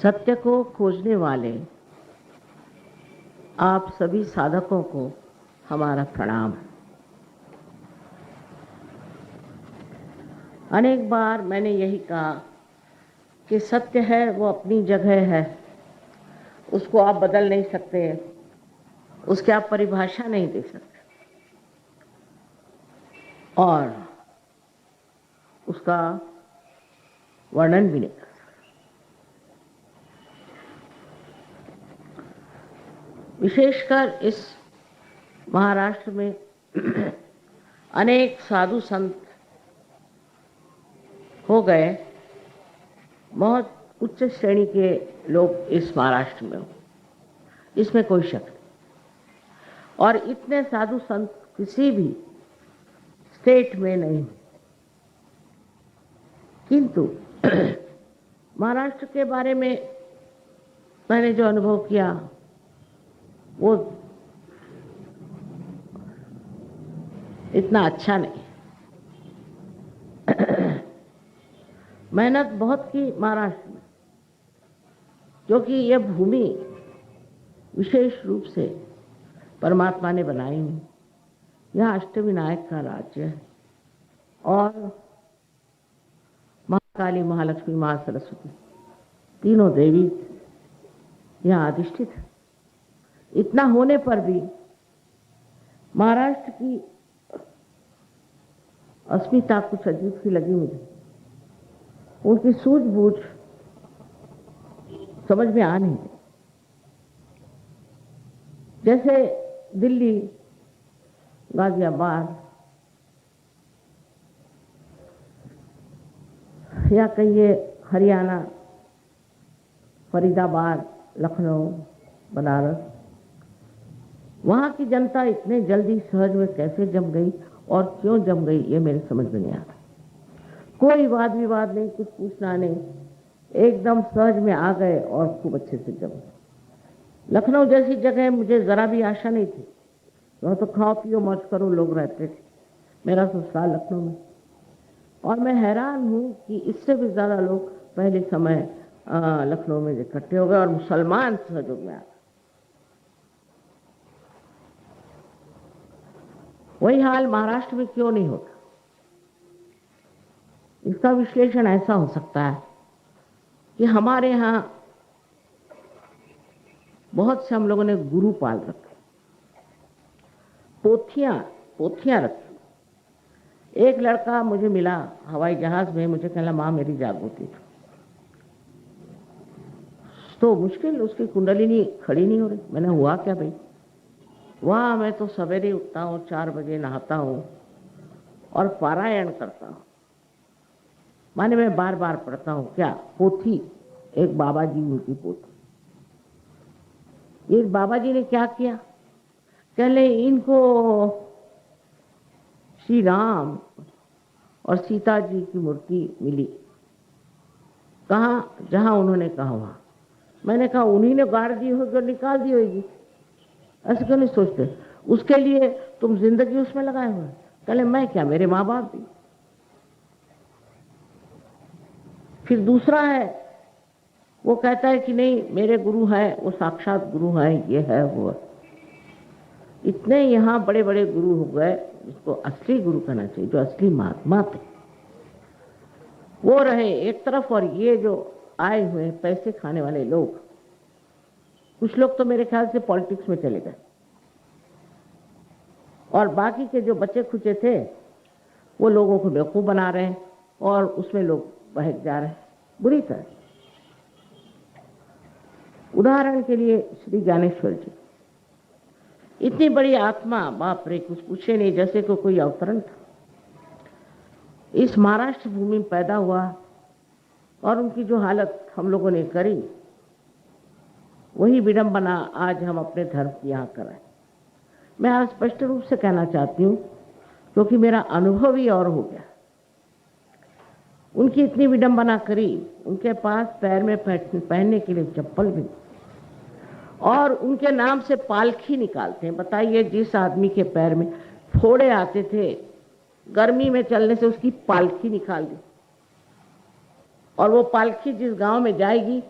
सत्य को खोजने वाले आप सभी साधकों को हमारा प्रणाम। अनेक बार मैंने यही कहा कि सत्य है वो अपनी जगह है, उसको आप बदल नहीं सकते, उसकी आप परिभाषा नहीं दे सकते और उसका वर्णन भी नहीं कर सकते। विशेषकर इस महाराष्ट्र में अनेक साधु संत हो गए, बहुत उच्च श्रेणी के लोग इस महाराष्ट्र में हो, इसमें कोई शक नहीं। और इतने साधु संत किसी भी स्टेट में नहीं, किंतु महाराष्ट्र के बारे में मैंने जो अनुभव किया वो इतना अच्छा नहीं। मेहनत बहुत की महाराष्ट्र में, क्योंकि यह भूमि विशेष रूप से परमात्मा ने बनाई हुई। यह अष्टविनायक का राज्य है और महाकाली, महालक्ष्मी, महासरस्वती तीनों देवी यहाँ अधिष्ठित है। इतना होने पर भी महाराष्ट्र की अस्मिता कुछ अजीब सी लगी मुझे। उनकी सूझबूझ समझ में आ नहीं रही। जैसे दिल्ली, गाजियाबाद या कहिए हरियाणा, फरीदाबाद, लखनऊ, बनारस, वहाँ की जनता इतने जल्दी सहज में कैसे जम गई और क्यों जम गई, ये मेरे समझ में नहीं आता। कोई वाद विवाद नहीं, कुछ पूछना नहीं, एकदम सहज में आ गए और खूब अच्छे से जम गए। लखनऊ जैसी जगह मुझे जरा भी आशा नहीं थी, वहाँ तो खाओ पियो मौज करो लोग रहते थे। मेरा ससुराल लखनऊ में, और मैं हैरान हूँ कि इससे भी ज़्यादा लोग पहले समय लखनऊ में इकट्ठे हो गए और मुसलमान सहयोग में आ गए। वही हाल महाराष्ट्र में क्यों नहीं होता? इसका विश्लेषण ऐसा हो सकता है कि हमारे यहाँ बहुत से हम लोगों ने गुरु पाल रखे, पोथियां रखी। एक लड़का मुझे मिला हवाई जहाज में, मुझे कहला माँ मेरी जागृति तो मुश्किल, उसकी कुंडलिनी खड़ी नहीं हो रही। मैंने हुआ क्या भाई? वहाँ मैं तो सवेरे उठता हूँ, 4 बजे नहाता हूँ और पारायण करता हूँ, माने मैं बार बार पढ़ता हूँ। क्या पोथी? एक बाबा जी उनकी पोथी। एक बाबा जी ने क्या किया, कहले इनको श्री राम और सीता जी की मूर्ति मिली। कहाँ? जहाँ उन्होंने कहा वहाँ। मैंने कहा उन्हीं ने गाड़ दी होगी और निकाल दी होगी, ऐसे क्यों नहीं सोचते? उसके लिए तुम जिंदगी उसमें लगाए हुए। कहले मैं क्या, मेरे माँ बाप भी। फिर दूसरा है, वो कहता है कि नहीं मेरे गुरु है, वो साक्षात गुरु है, ये है वो है। इतने यहाँ बड़े बड़े गुरु हो गए, जिसको असली गुरु कहना चाहिए, जो असली महात्मा थे, वो रहे एक तरफ, और ये जो आए हुए पैसे खाने वाले लोग, कुछ लोग तो मेरे ख्याल से पॉलिटिक्स में चले गए, और बाकी के जो बच्चे खुचे थे वो लोगों को बेवकूफ बना रहे हैं और उसमें लोग बहक जा रहे हैं बुरी तरह। उदाहरण के लिए श्री ज्ञानेश्वर जी, इतनी बड़ी आत्मा, बाप रे, कुछ पूछे नहीं, जैसे को कोई अवतरण था। इस महाराष्ट्र भूमि में पैदा हुआ और उनकी जो हालत हम लोगों ने करी, वही विडंबना आज हम अपने धर्म की यहाँ कराएं। मैं आज स्पष्ट रूप से कहना चाहती हूँ, क्योंकि मेरा अनुभव ही और हो गया। उनकी इतनी विडंबना करी, उनके पास पैर में पहनने के लिए चप्पल भी, और उनके नाम से पालखी निकालते हैं। बताइए, जिस आदमी के पैर में फोड़े आते थे, गर्मी में चलने से उसकी पालखी निकाल दी, और वो पालखी जिस गांव में जाएगी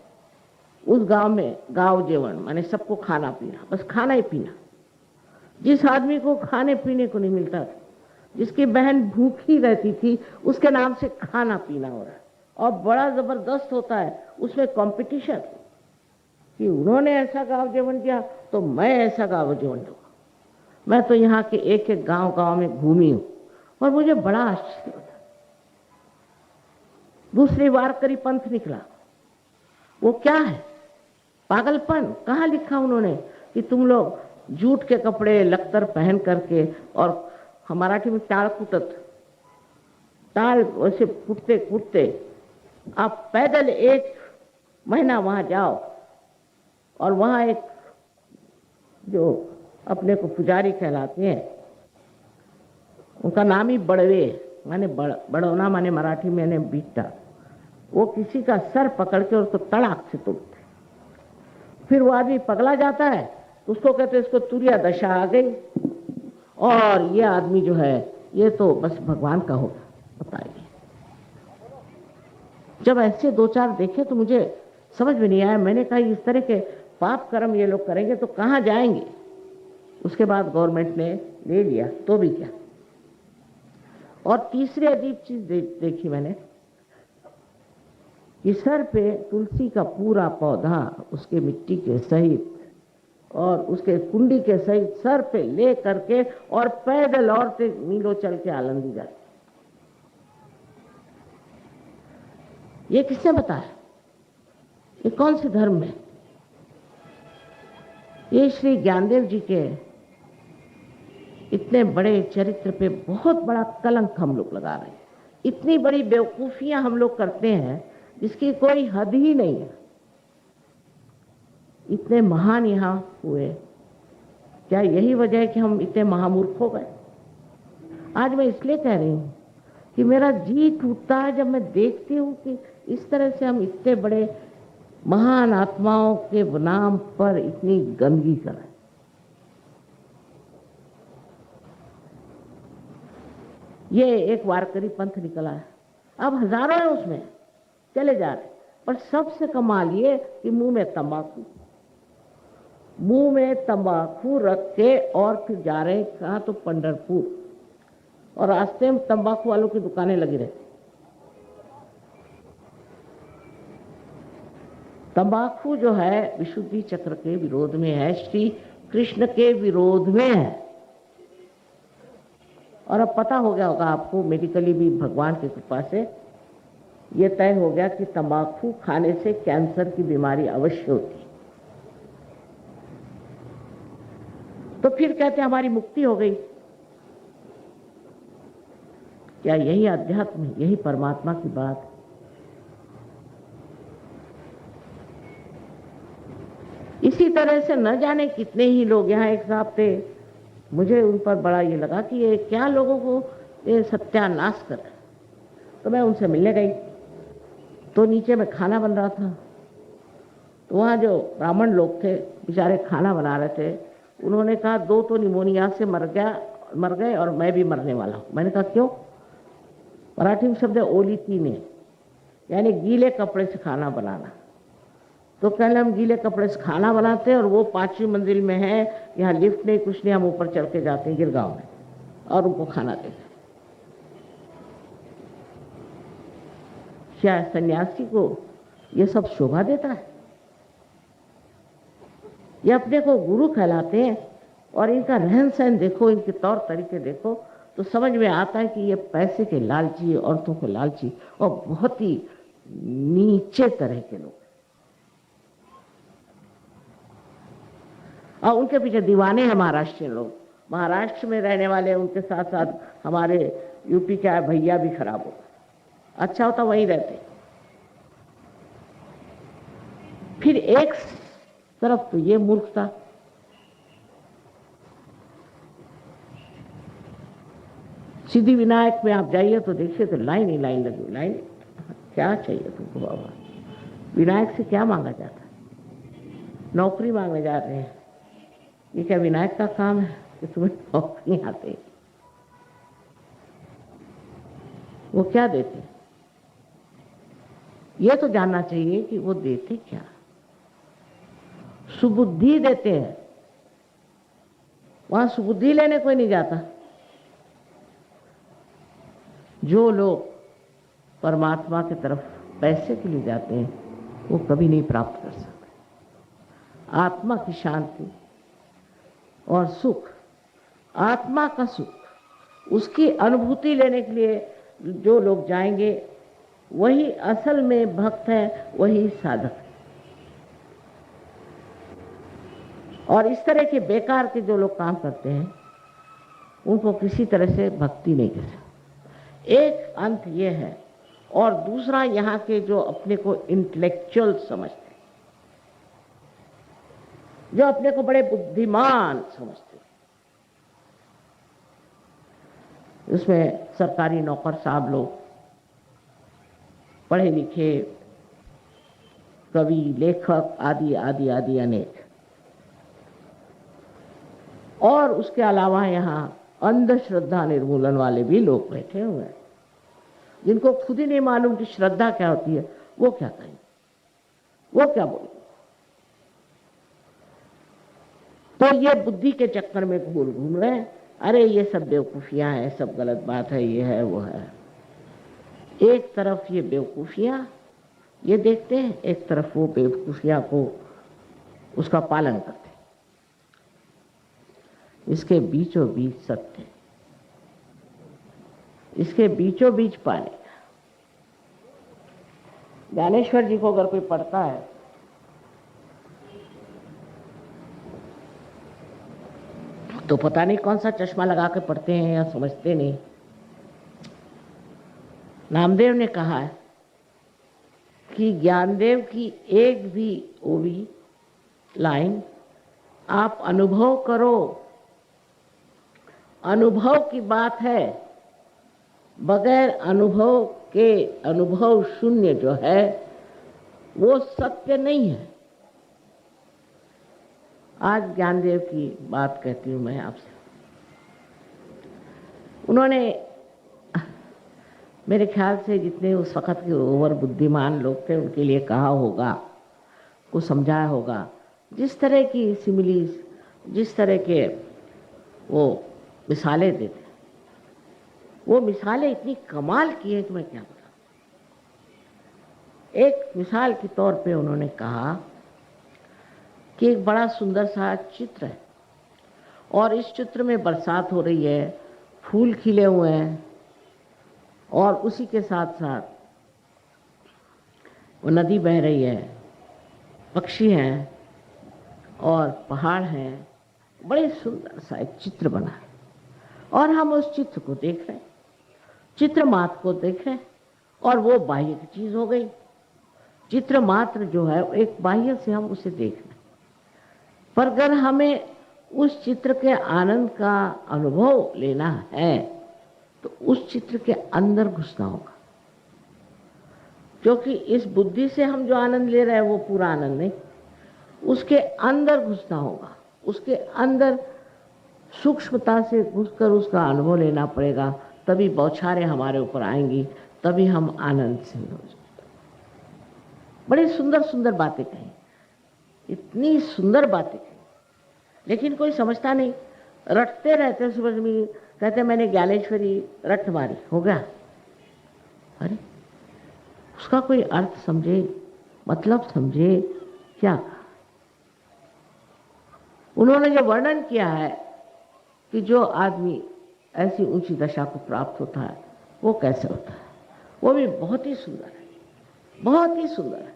उस गांव में गांव जेवण माने सबको खाना पीना, बस खाना ही पीना। जिस आदमी को खाने पीने को नहीं मिलता था, जिसकी बहन भूखी रहती थी, उसके नाम से खाना पीना हो रहा है। और बड़ा जबरदस्त होता है उसमें कंपटीशन कि उन्होंने ऐसा गांव जेवण किया तो मैं ऐसा गांव जेवण दूंगा। मैं तो यहाँ के एक एक गांव गांव में घूमी हूं और मुझे बड़ा आश्चर्य होता। दूसरी वारकरी पंथ निकला, वो क्या है? पागलपन। कहाँ लिखा उन्होंने कि तुम लोग जूट के कपड़े लख्तर पहन करके, और मराठी में टाल कुटत, टाल वैसे कुटते कुटते आप पैदल 1 महीना वहां जाओ और वहां एक जो अपने को पुजारी कहलाते हैं, उनका नाम ही बड़वे माने बड़ौना माने मराठी में बीटा, वो किसी का सर पकड़ के उसको तड़ाक से तोड़ते। फिर वो आदमी पगला जाता है तो उसको कहते इसको तुरिया दशा आ गई और ये आदमी जो है ये तो बस भगवान का होगा, बताइए। जब ऐसे 2-4 देखे तो मुझे समझ में नहीं आया। मैंने कहा इस तरह के पाप कर्म ये लोग करेंगे तो कहाँ जाएंगे। उसके बाद गवर्नमेंट ने ले लिया तो भी क्या। और तीसरी अजीब चीज देखी मैंने कि सर पे तुलसी का पूरा पौधा उसके मिट्टी के सहित और उसके कुंडी के सहित सर पे ले करके और पैदल औरतें मीलों चल के आलंदी जाती। ये किसने बताया? ये कौन से धर्म में? ये श्री ज्ञानदेव जी के इतने बड़े चरित्र पे बहुत बड़ा कलंक हम लोग लगा रहे हैं। इतनी बड़ी बेवकूफियां हम लोग करते हैं जिसकी कोई हद ही नहीं है। इतने महान यहाँ हुए, क्या यही वजह है कि हम इतने महामूर्ख हो गए? आज मैं इसलिए कह रही हूँ कि मेरा जी टूटता है जब मैं देखती हूँ कि इस तरह से हम इतने बड़े महान आत्माओं के नाम पर इतनी गंदगी कर रहे हैं। ये एक वारकरी पंथ निकला है, अब हजारों हैं उसमें चले जा रहे, पर सबसे कमाल ये कि मुंह में तंबाकू रख के और फिर जा रहे कहाँ तो पंढरपुर, और रास्ते में तंबाकू वालों की दुकानें लगी रहती। तंबाकू जो है विशुद्धि चक्र के विरोध में है, श्री कृष्ण के विरोध में है। और अब पता हो गया होगा आपको, मेडिकली भी भगवान की कृपा से ये तय हो गया कि तंबाकू खाने से कैंसर की बीमारी अवश्य होती। तो फिर कहते हैं हमारी मुक्ति हो गई। क्या यही अध्यात्म, यही परमात्मा की बात? इसी तरह से न जाने कितने ही लोग यहाँ एक साहब थे, मुझे उन पर बड़ा ये लगा कि ये क्या लोगों को ये सत्यानाश कर। तो मैं उनसे मिलने गई तो नीचे में खाना बन रहा था, तो वहाँ जो ब्राह्मण लोग थे बेचारे खाना बना रहे थे। उन्होंने कहा 2 तो निमोनिया से मर गए और मैं भी मरने वाला हूँ। मैंने कहा क्यों? मराठी में शब्द है ओली तीने, यानी गीले कपड़े से खाना बनाना। तो कहले हम गीले कपड़े से खाना बनाते हैं और वो 5वीं मंजिल में है, यहाँ लिफ्ट नहीं कुछ नहीं, हम ऊपर चढ़ के जाते हैं गिरगांव में और उनको खाना देते हैं। क्या सन्यासी को ये सब शोभा देता है? ये अपने को गुरु कहलाते हैं और इनका रहन सहन देखो, इनके तौर तरीके देखो तो समझ में आता है कि ये पैसे के लालची, औरतों के लालची और बहुत ही नीचे तरह के लोग, और उनके पीछे दीवाने हैं महाराष्ट्रियन लोग। महाराष्ट्र में रहने वाले, उनके साथ साथ हमारे यूपी के भैया भी खराब हो। अच्छा होता वहीं रहते। फिर एक तरफ तो ये मूर्खता, सिद्धि विनायक में आप जाइए तो देखिए तो लाइन ही लाइन लगी। लाइन क्या चाहिए तुमको बाबा? विनायक से क्या मांगा जाता है? नौकरी मांगने जा रहे हैं। ये क्या विनायक का काम है कि तुम्हें नौकरी आते? वो क्या देते? ये तो जानना चाहिए कि वो देते क्या। सुबुद्धि देते हैं। वहां सुबुद्धि लेने कोई नहीं जाता। जो लोग परमात्मा की तरफ पैसे के लिए जाते हैं वो कभी नहीं प्राप्त कर सकते। आत्मा की शांति और सुख, आत्मा का सुख, उसकी अनुभूति लेने के लिए जो लोग जाएंगे वही असल में भक्त है, वही साधक है। और इस तरह के बेकार के जो लोग काम करते हैं उनको किसी तरह से भक्ति नहीं कर सकते। एक अंत ये है। और दूसरा, यहाँ के जो अपने को इंटेलेक्चुअल समझते हैं, जो अपने को बड़े बुद्धिमान समझते हैं, उसमें सरकारी नौकर साहब लोग, पढ़े लिखे कवि, लेखक आदि आदि आदि अनेक, और उसके अलावा यहाँ अंधश्रद्धा निर्मूलन वाले भी लोग बैठे हुए हैं, जिनको खुद ही नहीं मालूम कि श्रद्धा क्या होती है। वो क्या कहें, वो क्या बोलें। तो ये बुद्धि के चक्कर में घूम रहे हैं। अरे ये सब बेवकूफियां हैं, सब गलत बात है, ये है वो है। एक तरफ ये बेवकूफियां ये देखते हैं, एक तरफ वो बेवकूफियां को उसका पालन करते हैं। इसके बीचों बीच सत्य, इसके बीचों बीच पाने का। ज्ञानेश्वर जी को अगर कोई पढ़ता है तो पता नहीं कौन सा चश्मा लगा के पढ़ते हैं या समझते नहीं। नामदेव ने कहा है कि ज्ञानदेव की एक भी ओवी लाइन आप अनुभव करो, अनुभव की बात है। बगैर अनुभव के अनुभव शून्य जो है वो सत्य नहीं है। आज ज्ञानदेव की बात कहती हूं मैं आपसे। उन्होंने मेरे ख्याल से जितने उस वक़्त के ओवर बुद्धिमान लोग थे उनके लिए कहा होगा, को समझाया होगा। जिस तरह की सिमिलीज, जिस तरह के वो मिसालें देते, वो मिसालें इतनी कमाल की हैं कि मैं क्या बताऊं। एक मिसाल के तौर पे उन्होंने कहा कि एक बड़ा सुंदर सा चित्र है और इस चित्र में बरसात हो रही है, फूल खिले हुए हैं और उसी के साथ साथ वो नदी बह रही है, पक्षी हैं और पहाड़ हैं। बड़े सुंदर सा एक चित्र बना है और हम उस चित्र को देख रहे हैं, चित्र मात्र को देख रहे हैं और वो बाह्य की चीज हो गई। चित्र मात्र जो है एक बाह्य से हम उसे देख रहे हैं, पर अगर हमें उस चित्र के आनंद का अनुभव लेना है तो उस चित्र के अंदर घुसना होगा। क्योंकि इस बुद्धि से हम जो आनंद ले रहे हैं वो पूरा आनंद नहीं, उसके अंदर घुसना होगा, उसके अंदर सूक्ष्मता से घुसकर उसका अनुभव लेना पड़ेगा। तभी बौछारें हमारे ऊपर आएंगी, तभी हम आनंद से हो जाएंगे। बड़ी सुंदर सुंदर बातें कही, इतनी सुंदर बातें कही, लेकिन कोई समझता नहीं। रटते रहते सुबह में, कहते मैंने ज्ञानेश्वरी रट मारी, हो गया। अरे उसका कोई अर्थ समझे, मतलब समझे क्या। उन्होंने जो वर्णन किया है कि जो आदमी ऐसी ऊंची दशा को प्राप्त होता है वो कैसे होता है, वो भी बहुत ही सुंदर है, बहुत ही सुंदर है।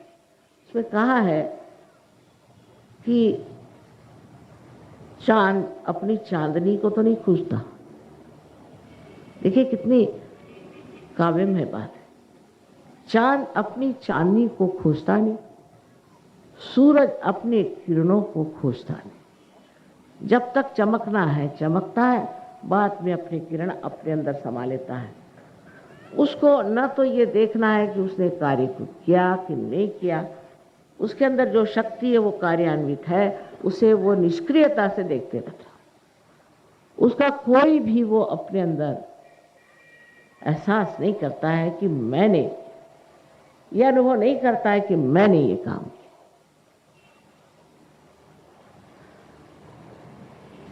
इसमें कहा है कि चांद अपनी चांदनी को तो नहीं खोजता। देखिए कितनी काव्य में बात है। चांद अपनी चांदनी को खोजता नहीं, सूरज अपने किरणों को खोजता नहीं। जब तक चमकना है चमकता है, बाद में अपने किरण अपने अंदर समा लेता है। उसको न तो ये देखना है कि उसने कार्य को किया कि नहीं किया, उसके अंदर जो शक्ति है वो कार्यान्वित है, उसे वो निष्क्रियता से देखते रहता। उसका कोई भी वो अपने अंदर एहसास नहीं करता है कि मैंने, यह अनुभव नहीं करता है कि मैंने ये काम किया।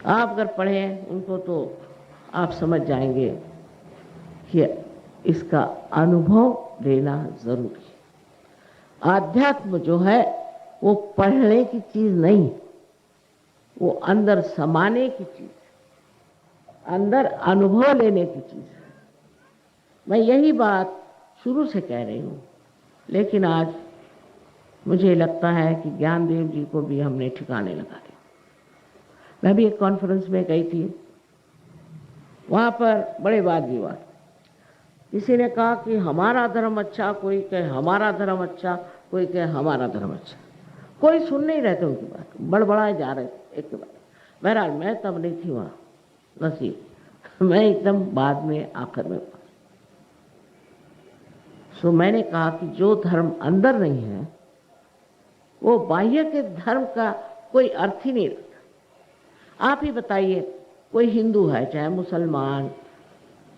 आप अगर पढ़ें उनको तो आप समझ जाएंगे कि इसका अनुभव लेना जरूरी है। आध्यात्म जो है वो पढ़ने की चीज नहीं, वो अंदर समाने की चीज, अंदर अनुभव लेने की चीज है। मैं यही बात शुरू से कह रही हूँ, लेकिन आज मुझे लगता है कि ज्ञानदेव जी को भी हमने ठिकाने लगा दिया। मैं भी एक कॉन्फ्रेंस में गई थी, वहाँ पर बड़े वाद विवाद, किसी ने कहा कि हमारा धर्म अच्छा, कोई कहे हमारा धर्म अच्छा, कोई कहे हमारा धर्म अच्छा। कोई सुन नहीं रहे थे उनकी बात, बड़बड़ाए जा रहे थे एक के बाद। बहरहाल मैं तब नहीं थी वहाँ, नसीब, मैं एकदम बाद में आखिर में। सो मैंने कहा कि जो धर्म अंदर नहीं है वो बाह्य के धर्म का कोई अर्थ ही नहीं रखता। आप ही बताइए, कोई हिंदू है, चाहे मुसलमान,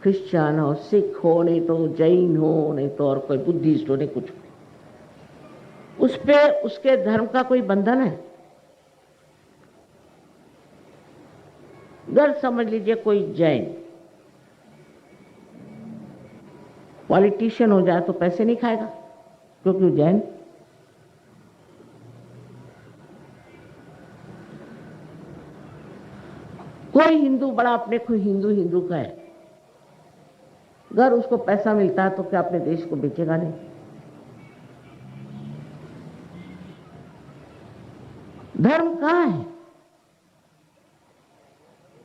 क्रिश्चियन हो, सिख हो, नहीं तो जैन हो, नहीं तो और कोई बुद्धिस्ट हो, नहीं कुछ, उस पे उसके धर्म का कोई बंधन है? अगर समझ लीजिए कोई जैन पॉलिटिशियन हो जाए तो पैसे नहीं खाएगा क्योंकि वो जैन। कोई हिंदू बड़ा अपने को हिंदू हिंदू का है, अगर उसको पैसा मिलता है तो क्या अपने देश को बेचेगा? नहीं। धर्म कहाँ है?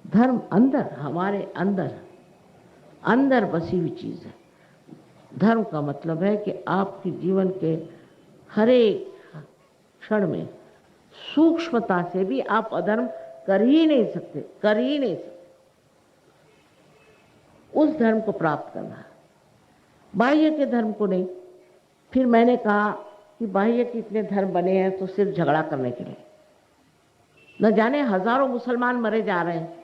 धर्म अंदर, हमारे अंदर, अंदर बसी हुई चीज है। धर्म का मतलब है कि आपके जीवन के हर एक क्षण में सूक्ष्मता से भी आप अधर्म कर ही नहीं सकते, कर ही नहीं सकते। उस धर्म को प्राप्त करना है, बाह्य के धर्म को नहीं। फिर मैंने कहा कि बाह्य के इतने धर्म बने हैं तो सिर्फ झगड़ा करने के लिए, न जाने हजारों मुसलमान मरे जा रहे हैं,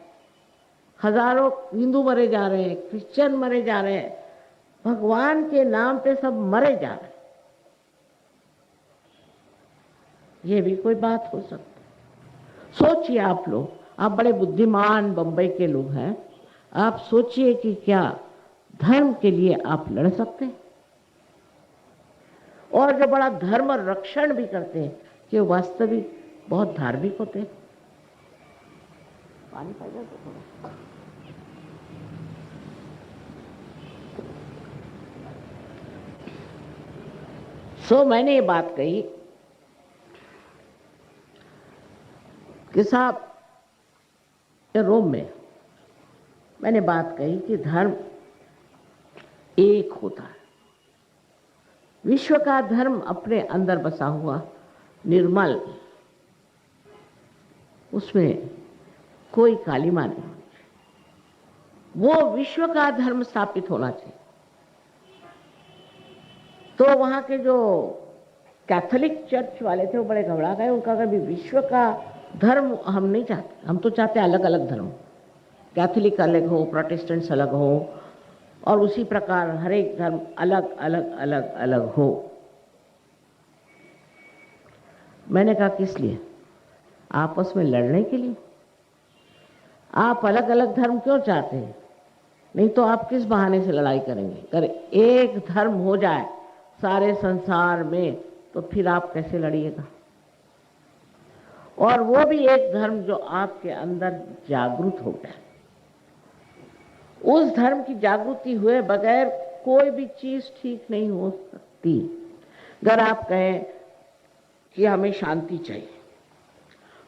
हजारों हिंदू मरे जा रहे हैं, क्रिश्चियन मरे जा रहे हैं, भगवान के नाम पे सब मरे जा रहे हैं। ये भी कोई बात हो सकती? सोचिए आप लोग, आप बड़े बुद्धिमान बंबई के लोग हैं, आप सोचिए कि क्या धर्म के लिए आप लड़ सकते हैं? और जो बड़ा धर्म रक्षण भी करते हैं कि वास्तविक बहुत धार्मिक होते हैं। पानी पाइए तो थोड़ा। सो मैंने ये बात कही कि साहब, रोम में मैंने बात कही कि धर्म एक होता है। विश्व का धर्म अपने अंदर बसा हुआ निर्मल, उसमें कोई कालिमा नहीं होनी चाहिए। वो विश्व का धर्म स्थापित होना चाहिए। तो वहाँ के जो कैथोलिक चर्च वाले थे वो बड़े घबरा गए। उनका कभी विश्व का धर्म हम नहीं चाहते, हम तो चाहते अलग अलग धर्म, कैथोलिक अलग हो, प्रोटेस्टेंट्स अलग हो, और उसी प्रकार हर एक धर्म अलग अलग अलग अलग हो। मैंने कहा किस लिए? आपस में लड़ने के लिए? आप अलग अलग धर्म क्यों चाहते हैं? नहीं तो आप किस बहाने से लड़ाई करेंगे? अगर एक धर्म हो जाए सारे संसार में तो फिर आप कैसे लड़िएगा? और वो भी एक धर्म जो आपके अंदर जागृत हो गया। उस धर्म की जागृति हुए बगैर कोई भी चीज ठीक नहीं हो सकती। अगर आप कहें कि हमें शांति चाहिए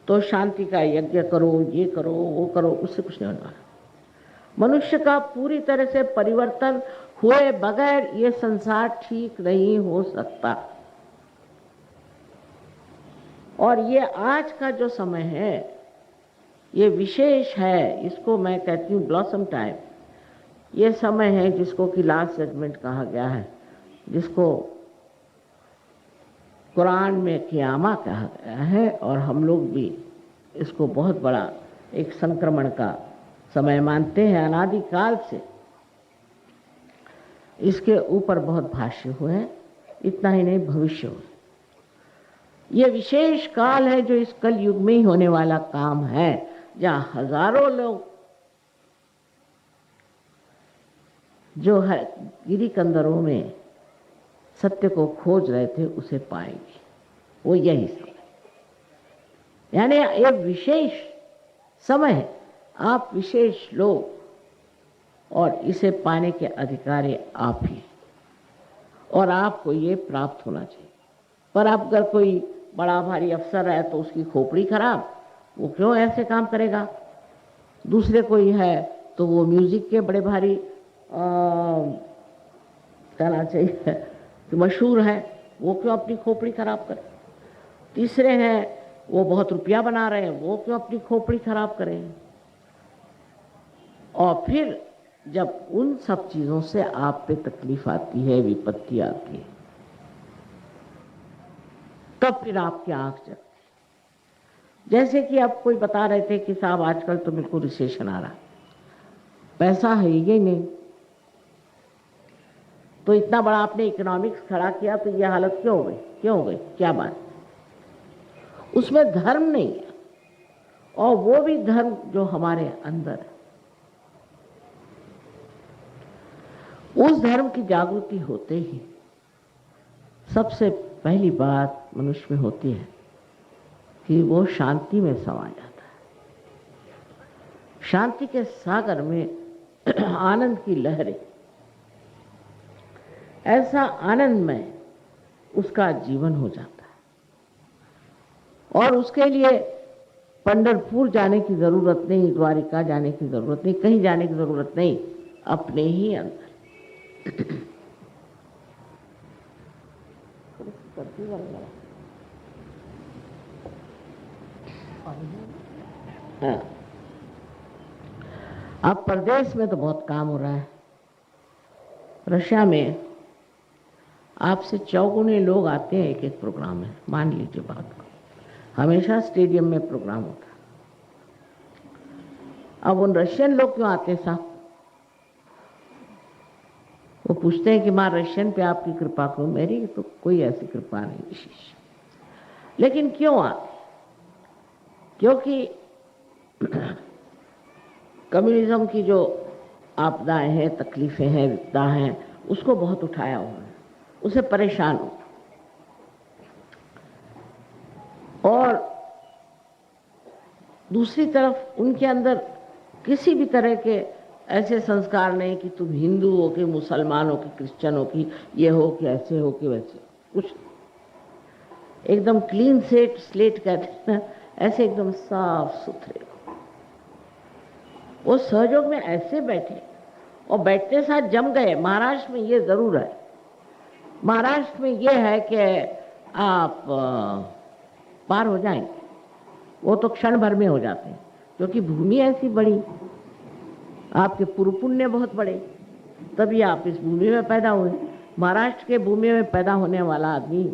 तो शांति का यज्ञ करो, ये करो, वो करो, उससे कुछ नहीं होने वाला। मनुष्य का पूरी तरह से परिवर्तन हुए बगैर ये संसार ठीक नहीं हो सकता। और ये आज का जो समय है ये विशेष है, इसको मैं कहती हूँ ब्लॉसम टाइम। ये समय है जिसको कि लास्ट जजमेंट कहा गया है, जिसको कुरान में क़यामा कहा गया है, और हम लोग भी इसको बहुत बड़ा एक संक्रमण का समय मानते हैं। अनादिकाल से इसके ऊपर बहुत भाष्य हुए हैं, इतना ही नहीं भविष्य हुए। ये विशेष काल है जो इस कल युग में ही होने वाला काम है, या हजारों लोग जो है गिरी कंदरों में सत्य को खोज रहे थे उसे पाएंगे। वो यही समय, यानी एक विशेष समय है, आप विशेष लोग, और इसे पाने के अधिकारी आप ही, और आपको ये प्राप्त होना चाहिए। पर अब अगर कोई बड़ा भारी अफसर है तो उसकी खोपड़ी खराब, वो क्यों ऐसे काम करेगा। दूसरे कोई है तो वो म्यूजिक के बड़े भारी कहना चाहिए कि मशहूर है, वो क्यों अपनी खोपड़ी खराब करे। तीसरे हैं वो बहुत रुपया बना रहे हैं, वो क्यों अपनी खोपड़ी खराब करें। और फिर जब उन सब चीजों से आप पे तकलीफ आती है, विपत्ति आती है, तब फिर आपकी आंख जगती। जैसे कि आप कोई बता रहे थे कि साहब आजकल तो मेरे को रिसेशन आ रहा, पैसा है ही नहीं, तो इतना बड़ा आपने इकोनॉमिक्स खड़ा किया तो ये हालत क्यों हो गई, क्यों हो गई, क्या बात। उसमें धर्म नहीं है, और वो भी धर्म जो हमारे अंदर है। उस धर्म की जागृति होते ही सबसे पहली बात मनुष्य में होती है कि वो शांति में समा जाता है। शांति के सागर में आनंद की लहरें, ऐसा आनंदमय उसका जीवन हो जाता है। और उसके लिए पंढरपुर जाने की जरूरत नहीं, द्वारिका जाने की जरूरत नहीं, कहीं जाने की जरूरत नहीं, अपने ही अंदर। हाँ, अब प्रदेश में तो बहुत काम हो रहा है। रशिया में आपसे चौगुने लोग आते हैं एक एक प्रोग्राम में, मान लीजिए बात को, हमेशा स्टेडियम में प्रोग्राम होता है। अब उन रशियन लोग क्यों आते हैं साहब, वो पूछते हैं कि माँ रशियन पे आपकी कृपा क्यों। मेरी तो कोई ऐसी कृपा नहीं विशेष, लेकिन क्यों आते, क्योंकि कम्युनिज्म की जो आपदाएं हैं, तकलीफें हैं, विपदा हैं, उसको बहुत उठाया उन्होंने, उसे परेशान हो। और दूसरी तरफ उनके अंदर किसी भी तरह के ऐसे संस्कार नहीं कि तुम हिंदू हो कि मुसलमान हो कि क्रिश्चियन हो कि ये हो कि ऐसे हो कि वैसे, कुछ एकदम क्लीन स्लेट कहते हैं, ऐसे एकदम साफ सुथरे। वो सहयोग में ऐसे बैठे और बैठते साथ जम गए। महाराष्ट्र में ये जरूर है, महाराष्ट्र में ये है कि आप पार हो जाएंगे, वो तो क्षण भर में हो जाते हैं, क्योंकि भूमि ऐसी बड़ी, आपके पूर्व पुण्य बहुत बड़े, तभी आप इस भूमि में पैदा हुए। महाराष्ट्र के भूमि में पैदा होने वाला आदमी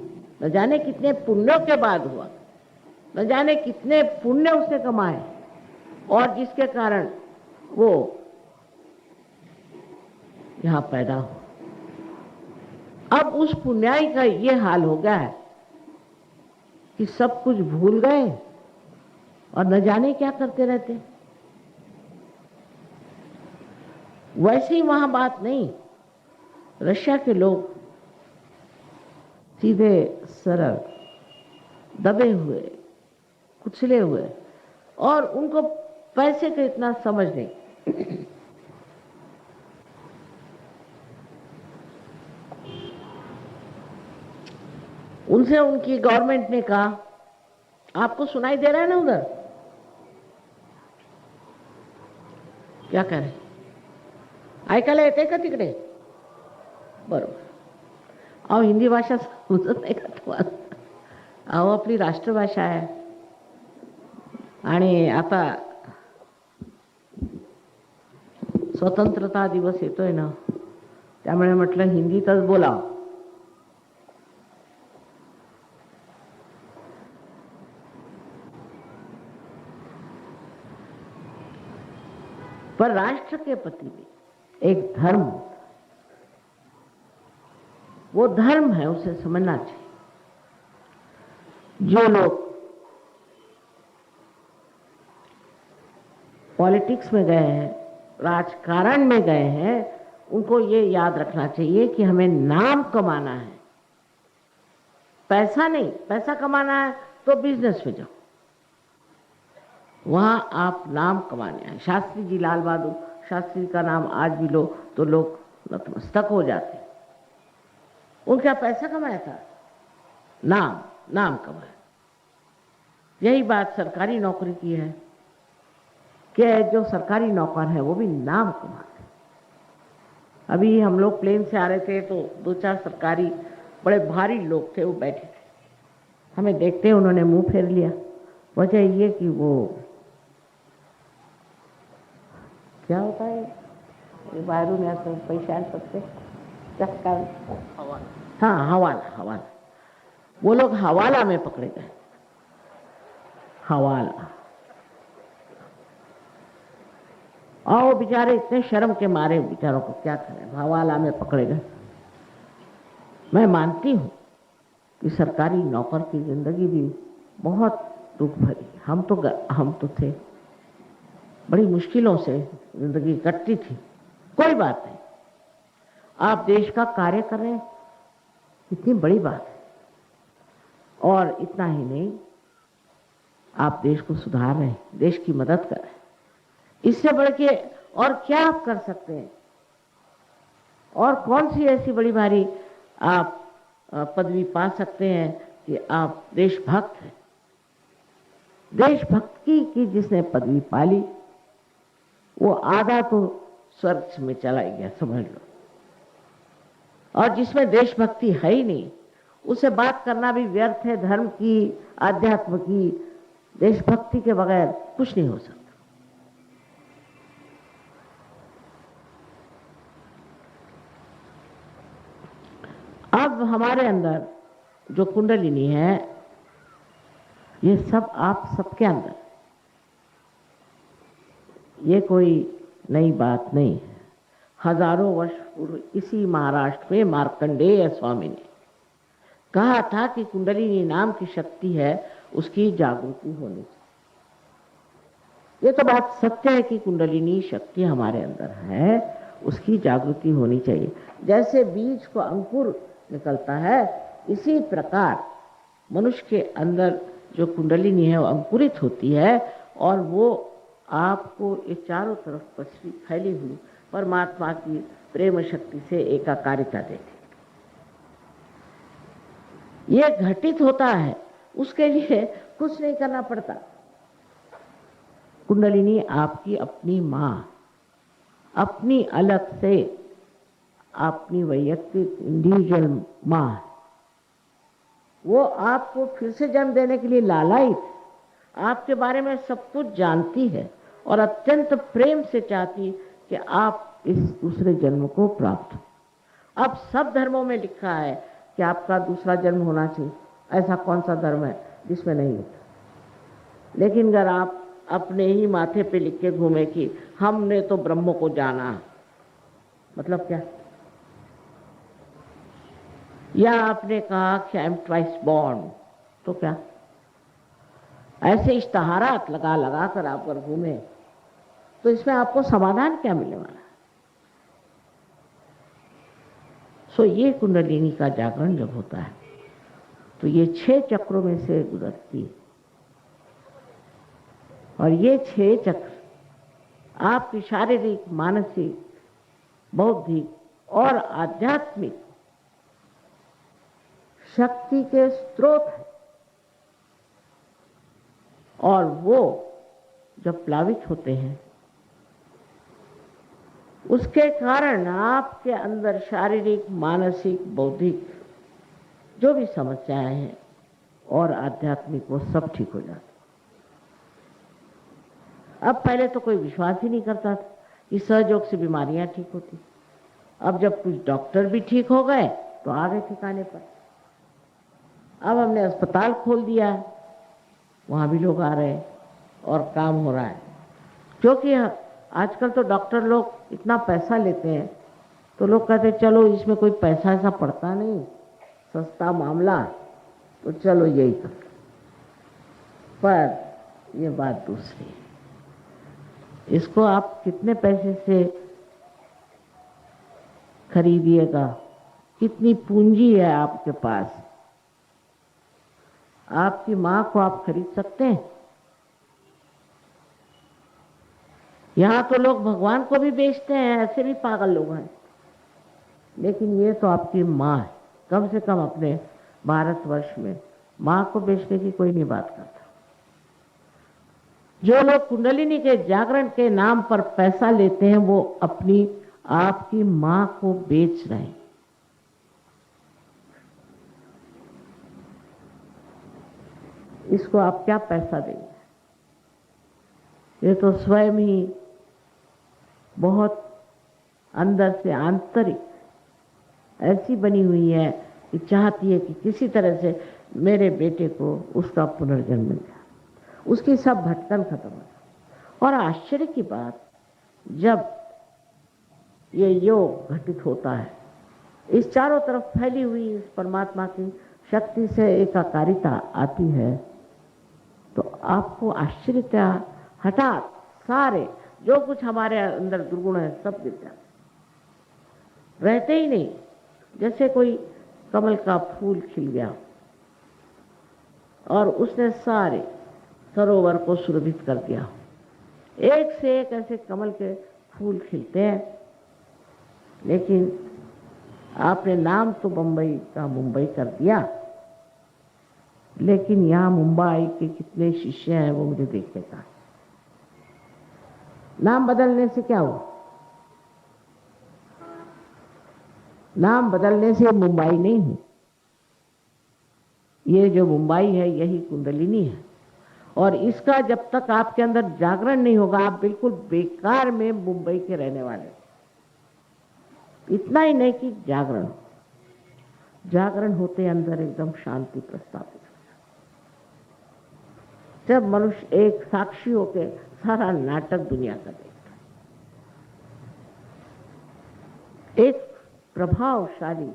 न जाने कितने पुण्यों के बाद हुआ, न जाने कितने पुण्य उसने कमाए, और जिसके कारण वो यहाँ पैदा हुआ। अब उस पुण्याई का ये हाल हो गया है कि सब कुछ भूल गए और न जाने क्या करते रहते। वैसे ही वहां बात नहीं, रशिया के लोग सीधे सरल, दबे हुए, कुचले हुए, और उनको पैसे का इतना समझ नहीं। उनसे उनकी गवर्नमेंट ने कहा, आपको सुनाई दे रहा है ना उधर, क्या करें, ऐकायला येते का तिकडे, बरोबर। अहो हिंदी भाषा समजत नाही का तुम्हाला, अहो आपली राष्ट्रभाषा आहे, आणि आता स्वतंत्रता दिवस येतोय ना, त्यामुळे म्हटलं हिंदीतच बोलावं। पर राष्ट्र के प्रति भी एक धर्म, वो धर्म है, उसे समझना चाहिए। जो लोग पॉलिटिक्स में गए हैं, राजकारण में गए हैं, उनको ये याद रखना चाहिए कि हमें नाम कमाना है, पैसा नहीं। पैसा कमाना है तो बिजनेस में जाओ, वहां आप नाम कमाने आए। शास्त्री जी, लाल बहादुर शास्त्री का नाम आज भी लो तो लोग नतमस्तक हो जाते। उनका पैसा कमाया था, नाम कमाया। यही बात सरकारी नौकरी की है कि जो सरकारी नौकर है वो भी नाम कमाते। अभी हम लोग प्लेन से आ रहे थे तो 2-4 सरकारी बड़े भारी लोग थे, वो बैठे थे, हमें देखते उन्होंने मुंह फेर लिया। वजह ये कि वो क्या होता है बाहरों में आकर पैसा सकते चक्का, हाँ हवाला। वो लोग हवाला में पकड़े गए, हवाला। और बेचारे इतने शर्म के मारे, बेचारों को क्या करें, हवाला में पकड़े गए। मैं मानती हूँ कि सरकारी नौकर की जिंदगी भी बहुत दुख भरी। हम तो थे, बड़ी मुश्किलों से जिंदगी कटती थी। कोई बात नहीं, आप देश का कार्य कर रहे हैं, कितनी बड़ी बात है। और इतना ही नहीं, आप देश को सुधार रहे हैं, देश की मदद कर रहे हैं। इससे बढ़ के और क्या आप कर सकते हैं? और कौन सी ऐसी बड़ी भारी आप पदवी पा सकते हैं कि आप देशभक्त हैं? देशभक्ति की जिसने पदवी पाली वो आधा तो स्वर्ग में चला गया, समझ लो। और जिसमें देशभक्ति है ही नहीं, उसे बात करना भी व्यर्थ है। धर्म की, आध्यात्म की, देशभक्ति के बगैर कुछ नहीं हो सकता। अब हमारे अंदर जो कुंडलिनी है, ये सब आप सबके अंदर, ये कोई नई बात नहीं है। हजारों वर्ष पूर्व इसी महाराष्ट्र में मार्कंडेय स्वामी ने कहा था कि कुंडलिनी नाम की शक्ति है, उसकी जागृति होनी चाहिए। ये तो बात सत्य है कि कुंडलिनी शक्ति हमारे अंदर है, उसकी जागृति होनी चाहिए। जैसे बीज को अंकुर निकलता है, इसी प्रकार मनुष्य के अंदर जो कुंडलिनी है वो अंकुरित होती है और वो आपको ये चारों तरफ फैली हुई परमात्मा की प्रेम शक्ति से एकाकारिता देती। ये घटित होता है, उसके लिए कुछ नहीं करना पड़ता। कुंडलिनी आपकी अपनी माँ, अपनी अलग से अपनी वैयक्तिक इंडिविजुअल माँ, वो आपको फिर से जन्म देने के लिए लालायित, आपके बारे में सब कुछ जानती है और अत्यंत प्रेम से चाहती कि आप इस दूसरे जन्म को प्राप्त हो। अब सब धर्मों में लिखा है कि आपका दूसरा जन्म होना चाहिए। ऐसा कौन सा धर्म है जिसमें नहीं होता? लेकिन अगर आप अपने ही माथे पे लिख के घूमे कि हमने तो ब्रह्म को जाना, मतलब क्या? या आपने कहा कि आई एम ट्वाइस बॉर्न, तो क्या? ऐसे इश्तहारात लगा लगा कर आप अगर घूमे तो इसमें आपको समाधान क्या मिलने वाला है? सो ये कुंडलिनी का जागरण जब होता है तो ये 6 चक्रों में से गुजरती है और ये 6 चक्र आपकी शारीरिक, मानसिक, बौद्धिक और आध्यात्मिक शक्ति के स्रोत है। और वो जब प्लावित होते हैं उसके कारण आपके अंदर शारीरिक, मानसिक, बौद्धिक जो भी समस्याएं हैं और आध्यात्मिक, वो सब ठीक हो जाते। अब पहले तो कोई विश्वास ही नहीं करता था कि सहयोग से बीमारियां ठीक होती। अब जब कुछ डॉक्टर भी ठीक हो गए तो आ गए ठिकाने पर। अब हमने अस्पताल खोल दिया है, वहाँ भी लोग आ रहे हैं और काम हो रहा है। क्योंकि आजकल तो डॉक्टर लोग इतना पैसा लेते हैं तो लोग कहते हैं चलो इसमें कोई पैसा ऐसा पड़ता नहीं, सस्ता मामला, तो चलो यही कर। पर ये बात दूसरी है। इसको आप कितने पैसे से खरीदिएगा, कितनी पूंजी है आपके पास? आपकी माँ को आप खरीद सकते हैं? यहां तो लोग भगवान को भी बेचते हैं, ऐसे भी पागल लोग हैं। लेकिन ये तो आपकी माँ है। कम से कम अपने भारतवर्ष में माँ को बेचने की कोई नहीं बात करता। जो लोग कुंडलिनी के जागरण के नाम पर पैसा लेते हैं वो अपनी आपकी माँ को बेच रहे हैं। इसको आप क्या पैसा देंगे? ये तो स्वयं ही बहुत अंदर से आंतरिक ऐसी बनी हुई है कि चाहती है कि किसी तरह से मेरे बेटे को उसका पुनर्जन्म मिल जाए, उसकी सब भटकन खत्म हो जाए। और आश्चर्य की बात, जब ये योग घटित होता है, इस चारों तरफ फैली हुई इस परमात्मा की शक्ति से एकाकारिता आती है, तो आपको आश्चर्यता हठात सारे जो कुछ हमारे अंदर दुर्गुण है सब गिर जाते, रहते ही नहीं। जैसे कोई कमल का फूल खिल गया और उसने सारे सरोवर को सुरभित कर दिया। एक से एक ऐसे कमल के फूल खिलते हैं, लेकिन आपने नाम तो बंबई का मुंबई कर दिया, लेकिन यहां मुंबई के कितने शिष्य हैं वो मुझे देखने का। नाम बदलने से क्या हुआ? नाम बदलने से मुंबई नहीं है। ये जो मुंबई है यही कुंडलिनी है, और इसका जब तक आपके अंदर जागरण नहीं होगा आप बिल्कुल बेकार में मुंबई के रहने वाले। इतना ही नहीं कि जागरण होते अंदर एकदम शांति प्रस्तावित। जब मनुष्य एक साक्षी होकर सारा नाटक दुनिया का देखता है, एक प्रभावशाली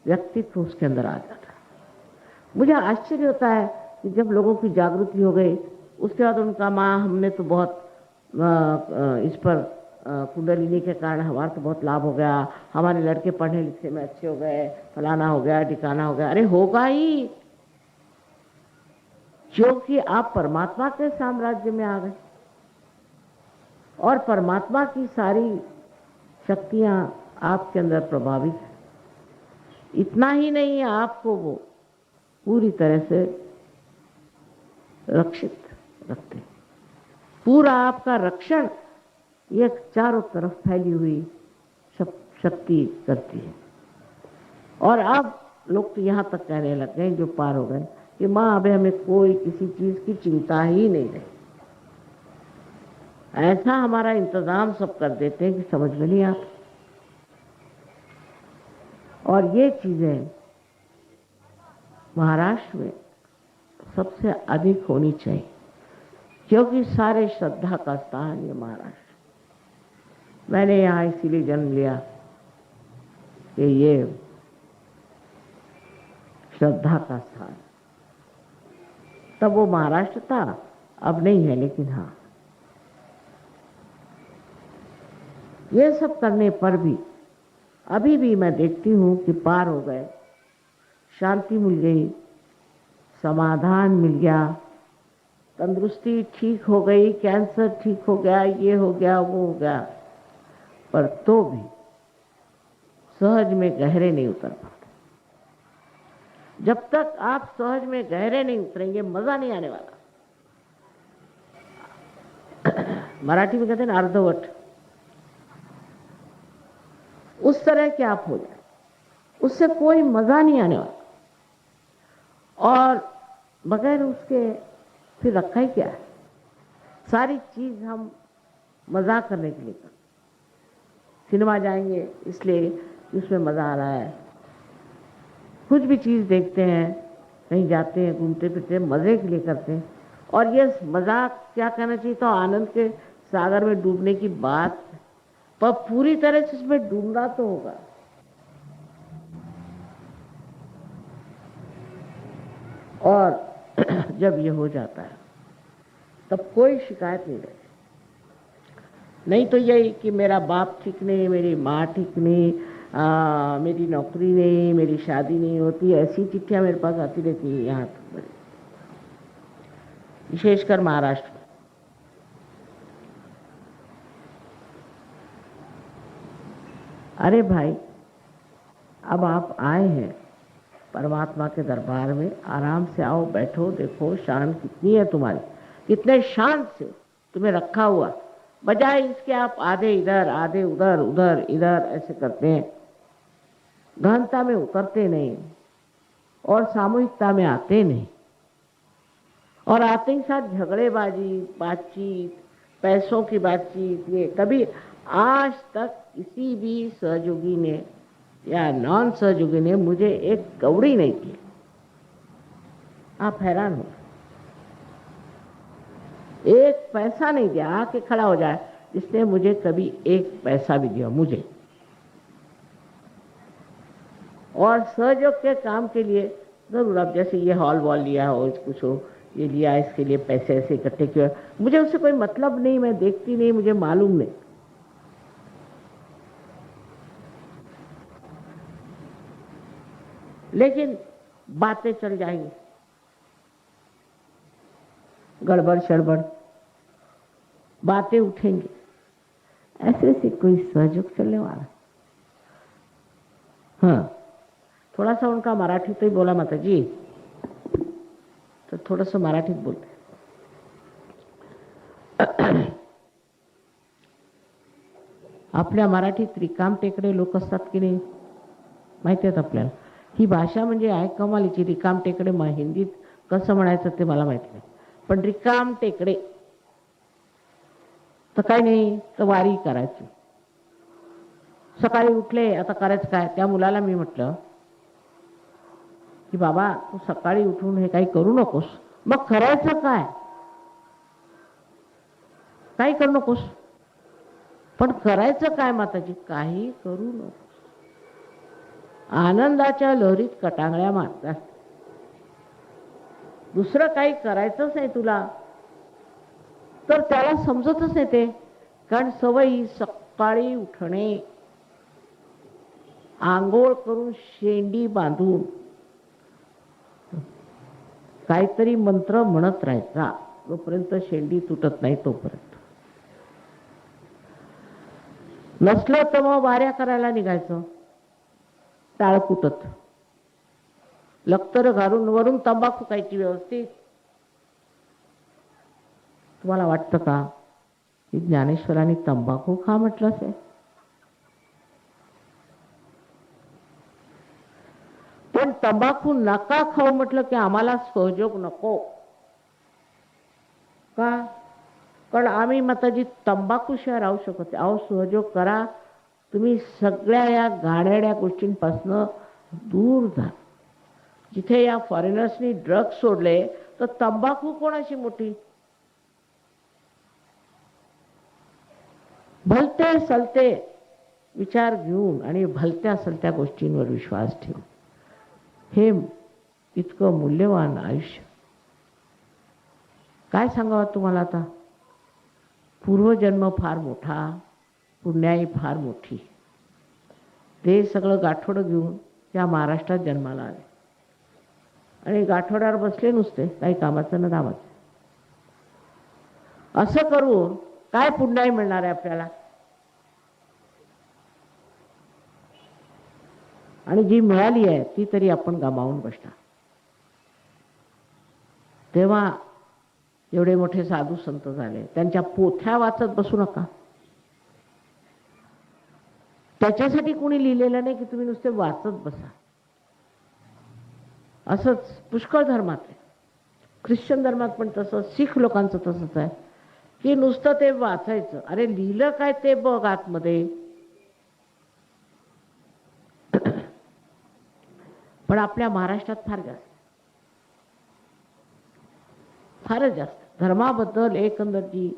व्यक्तित्व उसके अंदर आ जाता है। मुझे आश्चर्य होता है कि जब लोगों की जागृति हो गई, उसके बाद उनका माँ हमने तो बहुत इस पर कुंडलिनी के कारण हमारा तो बहुत लाभ हो गया, हमारे लड़के पढ़ने लिखने में अच्छे हो गए, फलाना हो गया, ठिकाना हो गया। अरे होगा ही, क्योंकि आप परमात्मा के साम्राज्य में आ गए और परमात्मा की सारी शक्तियां आपके अंदर प्रभावित है। इतना ही नहीं, आपको वो पूरी तरह से रक्षित रखते, पूरा आपका रक्षण ये चारों तरफ फैली हुई शक्ति करती है। और अब लोग तो यहां तक कहने लग गए, जो पार हो गए, कि माँ अबे हमें कोई किसी चीज की चिंता ही नहीं रही। ऐसा हमारा इंतजाम सब कर देते हैं कि समझ में नहीं आता। और ये चीजें महाराष्ट्र में सबसे अधिक होनी चाहिए, क्योंकि सारे श्रद्धा का स्थान ये महाराष्ट्र। मैंने यहाँ इसीलिए जन्म लिया कि ये श्रद्धा का स्थान। तब वो महाराष्ट्र था, अब नहीं है, लेकिन हाँ, ये सब करने पर भी अभी भी मैं देखती हूँ कि पार हो गए, शांति मिल गई, समाधान मिल गया, तंदुरुस्ती ठीक हो गई, कैंसर ठीक हो गया, ये हो गया, वो हो गया, पर तो भी सहज में गहरे नहीं उतर पाते। जब तक आप सहज में गहरे नहीं उतरेंगे मजा नहीं आने वाला। मराठी में कहते हैं ना अर्धवट, उस तरह के आप हो जाए, उससे कोई मजा नहीं आने वाला। और बगैर उसके फिर रखा ही क्या है? सारी चीज हम मजाक करने के लिए करते। सिनेमा जाएंगे इसलिए उसमें मजा आ रहा है, कुछ भी चीज देखते हैं, कहीं जाते हैं, घूमते फिरते हैं, मजे के लिए करते हैं। और ये मजाक क्या कहना चाहिए, तो आनंद के सागर में डूबने की बात, पर पूरी तरह से इसमें डूबना तो होगा। और जब ये हो जाता है तब कोई शिकायत नहीं रहती। नहीं तो यही कि मेरा बाप ठीक नहीं, मेरी माँ ठीक नहीं, मेरी नौकरी नहीं, मेरी शादी नहीं होती, ऐसी चिट्ठियां मेरे पास आती रहती हैं यहाँ तक, विशेषकर महाराष्ट्र में। अरे भाई, अब आप आए हैं परमात्मा के दरबार में, आराम से आओ, बैठो, देखो शान कितनी है तुम्हारी, कितने शांत से तुम्हें रखा हुआ, बजाय इसके आप आधे इधर आधे उधर, उधर इधर ऐसे करते हैं, गहनता में उतरते नहीं और सामूहिकता में आते नहीं, और आते ही साथ झगड़ेबाजी, बातचीत, पैसों की बातचीत, ये कभी आज तक किसी भी सहयोगी ने या नॉन सहयोगी ने मुझे एक कौड़ी नहीं दी। आप हैरान हो, एक पैसा नहीं दिया, आके खड़ा हो जाए जिसने मुझे कभी एक पैसा भी दिया मुझे। और सहयोग के काम के लिए जरूर, अब जैसे ये हॉल वॉल लिया हो, कुछ हो, ये लिया, इसके लिए पैसे ऐसे इकट्ठे किए, मुझे उससे कोई मतलब नहीं, मैं देखती नहीं, मुझे मालूम नहीं। लेकिन बातें चल जाएंगी, गड़बड़ शड़बड़ बातें उठेंगी, ऐसे से कोई सहयोग चलने वाला। हाँ, थोड़ा सा उनका मराठी तो ही बोला माता जी, तो थोडंसं मराठीत बोलते। आपल्या मराठीत रिकाम टेकडे लोक असतात की नाही माहिती आहेत आपल्याला, ही भाषा म्हणजे आहे कमालीची। रिकाम टेकडे हिंदीत कसं म्हणायचं ते मला माहिती नाही, पण रिकाम टेकडे तर काय नाही, तर वारी करायची। सकाळी उठले, आता करायचं काय, त्या मुलाला मी म्हटलं की बाबा तू सकाळी उठून हे काही करू नकोस, मग करायचं काय, काही करू नकोस, पण करायचं काय माताजी, काही करू नकोस। आनंदाच्या लहरीत कटांगळ्या मारतात, दुसरं काही करायचंच नाही तुला, तर त्याला समजतच नाही ते, कारण सवयी सकाळी उठणे, आंघोळ करून शेंडी बांधून काहीतरी मंत्र म्हणत राहायचा, जोपर्यंत शेंडी तुटत नाही तोपर्यंत। नसलं तर मग वाऱ्या करायला निघायचं, टाळ कुटत, लक्तर घालून वरून तंबाखू खायची व्यवस्थित। तुम्हाला वाटतं का की ज्ञानेश्वरांनी तंबाखू खा म्हटलं असेल? पण तंबाखू नका खाऊ म्हटलं की आम्हाला सहयोग नको का? कारण आम्ही माताजी तंबाखूशिवाय राहू शकत नाही। अहो सहयोग करा, तुम्ही सगळ्या या घाणेरड्या गोष्टींपासून दूर जा। जिथे या फॉरेनर्सनी ड्रग्स सोडले तर तंबाखू कोणाची मोठी, भलते सलते विचार घेऊन आणि भलत्या सलत्या गोष्टींवर विश्वास ठेवून हे इतकं मूल्यवान आयुष्य काय सांगावं तुम्हाला आता। पूर्वजन्म फार मोठा, पुण्याई फार मोठी, ते सगळं गाठोडं घेऊन त्या महाराष्ट्रात जन्माला आले आणि गाठोड्यावर बसले नुसते, काही कामाचं न दामाचं। असं करून काय पुण्याई मिळणार आहे आपल्याला? आणि जी मिळाली आहे ती तरी आपण गमावून बसणार। तेव्हा एवढे मोठे साधू संत झाले, त्यांच्या पोथ्या वाचत बसू नका। त्याच्यासाठी कोणी लिहिलेलं नाही की तुम्ही नुसते वाचत बसा। असंच पुष्कळ धर्मात आहे, ख्रिश्चन धर्मात पण तसंच, शीख लोकांचं तसंच आहे की नुसतं ते वाचायचं। अरे लिहिलं काय ते बघ आतमध्ये। पण आपल्या महाराष्ट्रात फार जास्त, फारच जास्त धर्माबद्दल एकंदर जी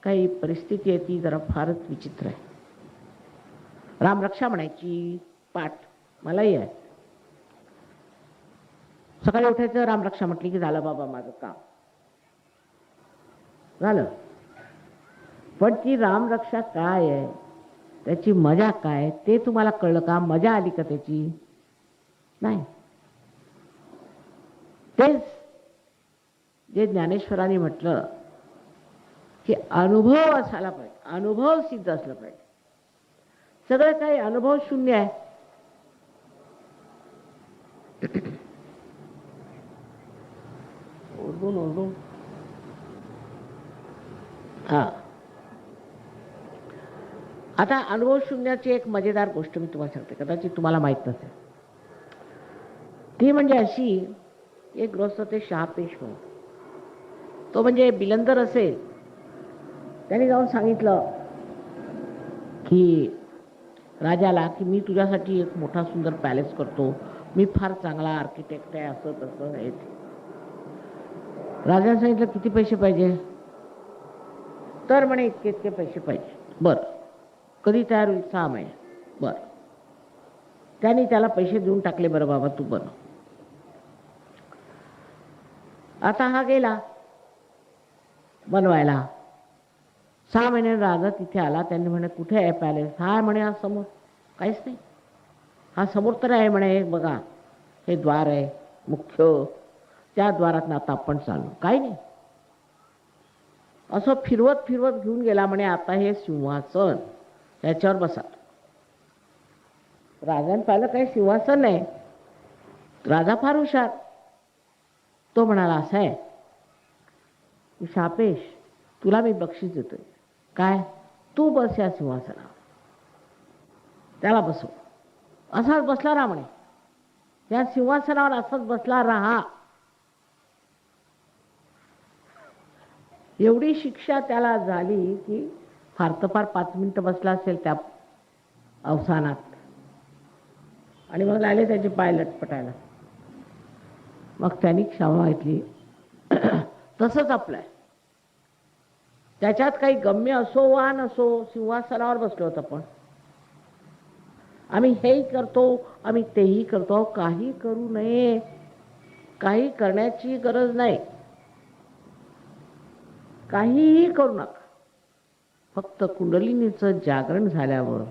काही परिस्थिती आहे ती जरा फारच विचित्र आहे। रामरक्षा म्हणायची पाठ मलाही आहे, सकाळी उठायचं, रामरक्षा म्हटली की झालं बाबा माझं काम झालं। पण ती रामरक्षा काय आहे, त्याची मजा काय, ते तुम्हाला कळलं का? मजा आली का त्याची? नाही. तेच जे ज्ञानेश्वरांनी म्हटलं की अनुभव असायला पाहिजे, अनुभव सिद्ध असलं पाहिजे. सगळं काही अनुभव शून्य आहे. ओरडून हा, आता अनुभव शून्याची एक मजेदार गोष्ट मी तुम्हाला सांगते, कदाचित तुम्हाला माहित नसेल. ती म्हणजे अशी, एक गृहस्थ ते शहापेश म्हणून, तो म्हणजे बिलंदर असेल. त्याने जाऊन सांगितलं की राजाला की मी तुझ्यासाठी एक मोठा सुंदर पॅलेस करतो, मी फार चांगला आर्किटेक्ट आहे, असं तसं आहे. राजाने सांगितलं किती पैसे पाहिजे? तर म्हणे इतके इतके पैसे पाहिजे. बरं, कधी तयार होईल? 6 महिने. बरं, त्यांनी त्याला पैसे देऊन टाकले. बरं बाबा तू बनव. आता हा गेला बनवायला. 6 महिने राजा तिथे आला. त्यांनी म्हणे कुठे आहे पॅलेस? हा म्हणे हा समोर. काहीच नाही. हा समोर तर आहे म्हणे, बघा हे द्वार आहे मुख्य, त्या द्वारात आता आपण चालू. काही नाही. असं फिरवत फिरवत घेऊन गेला. म्हणे आता हे सिंहासन, याच्यावर बसा. राजाने पाहिलं काही सिंहासन नाही. राजा फार हुशार. तो म्हणाला असं आहे, शापेश तुला मी बक्षीस देतोय. काय? तू बस या सिंहासनावर. त्याला बसव. असाच बसला राहा म्हणे, त्या सिंहासनावर असाच बसला राहा. एवढी शिक्षा त्याला झाली की फार तर फार 5 मिनिटं बसला असेल त्या अवसानात. आणि मग लागले त्याचे पाय लटपटायला. मग त्यांनी क्षमा मागितली. तसंच आपलं आहे. त्याच्यात काही गम्य असो वा नसो, सिंहासनावर बसलो होतो आपण. आम्ही हेही करतो, आम्ही तेही करतो. काही करू नये, काही करण्याची गरज नाही. काहीही करू नका. फक्त कुंडलिनीचं जागरण झाल्यावर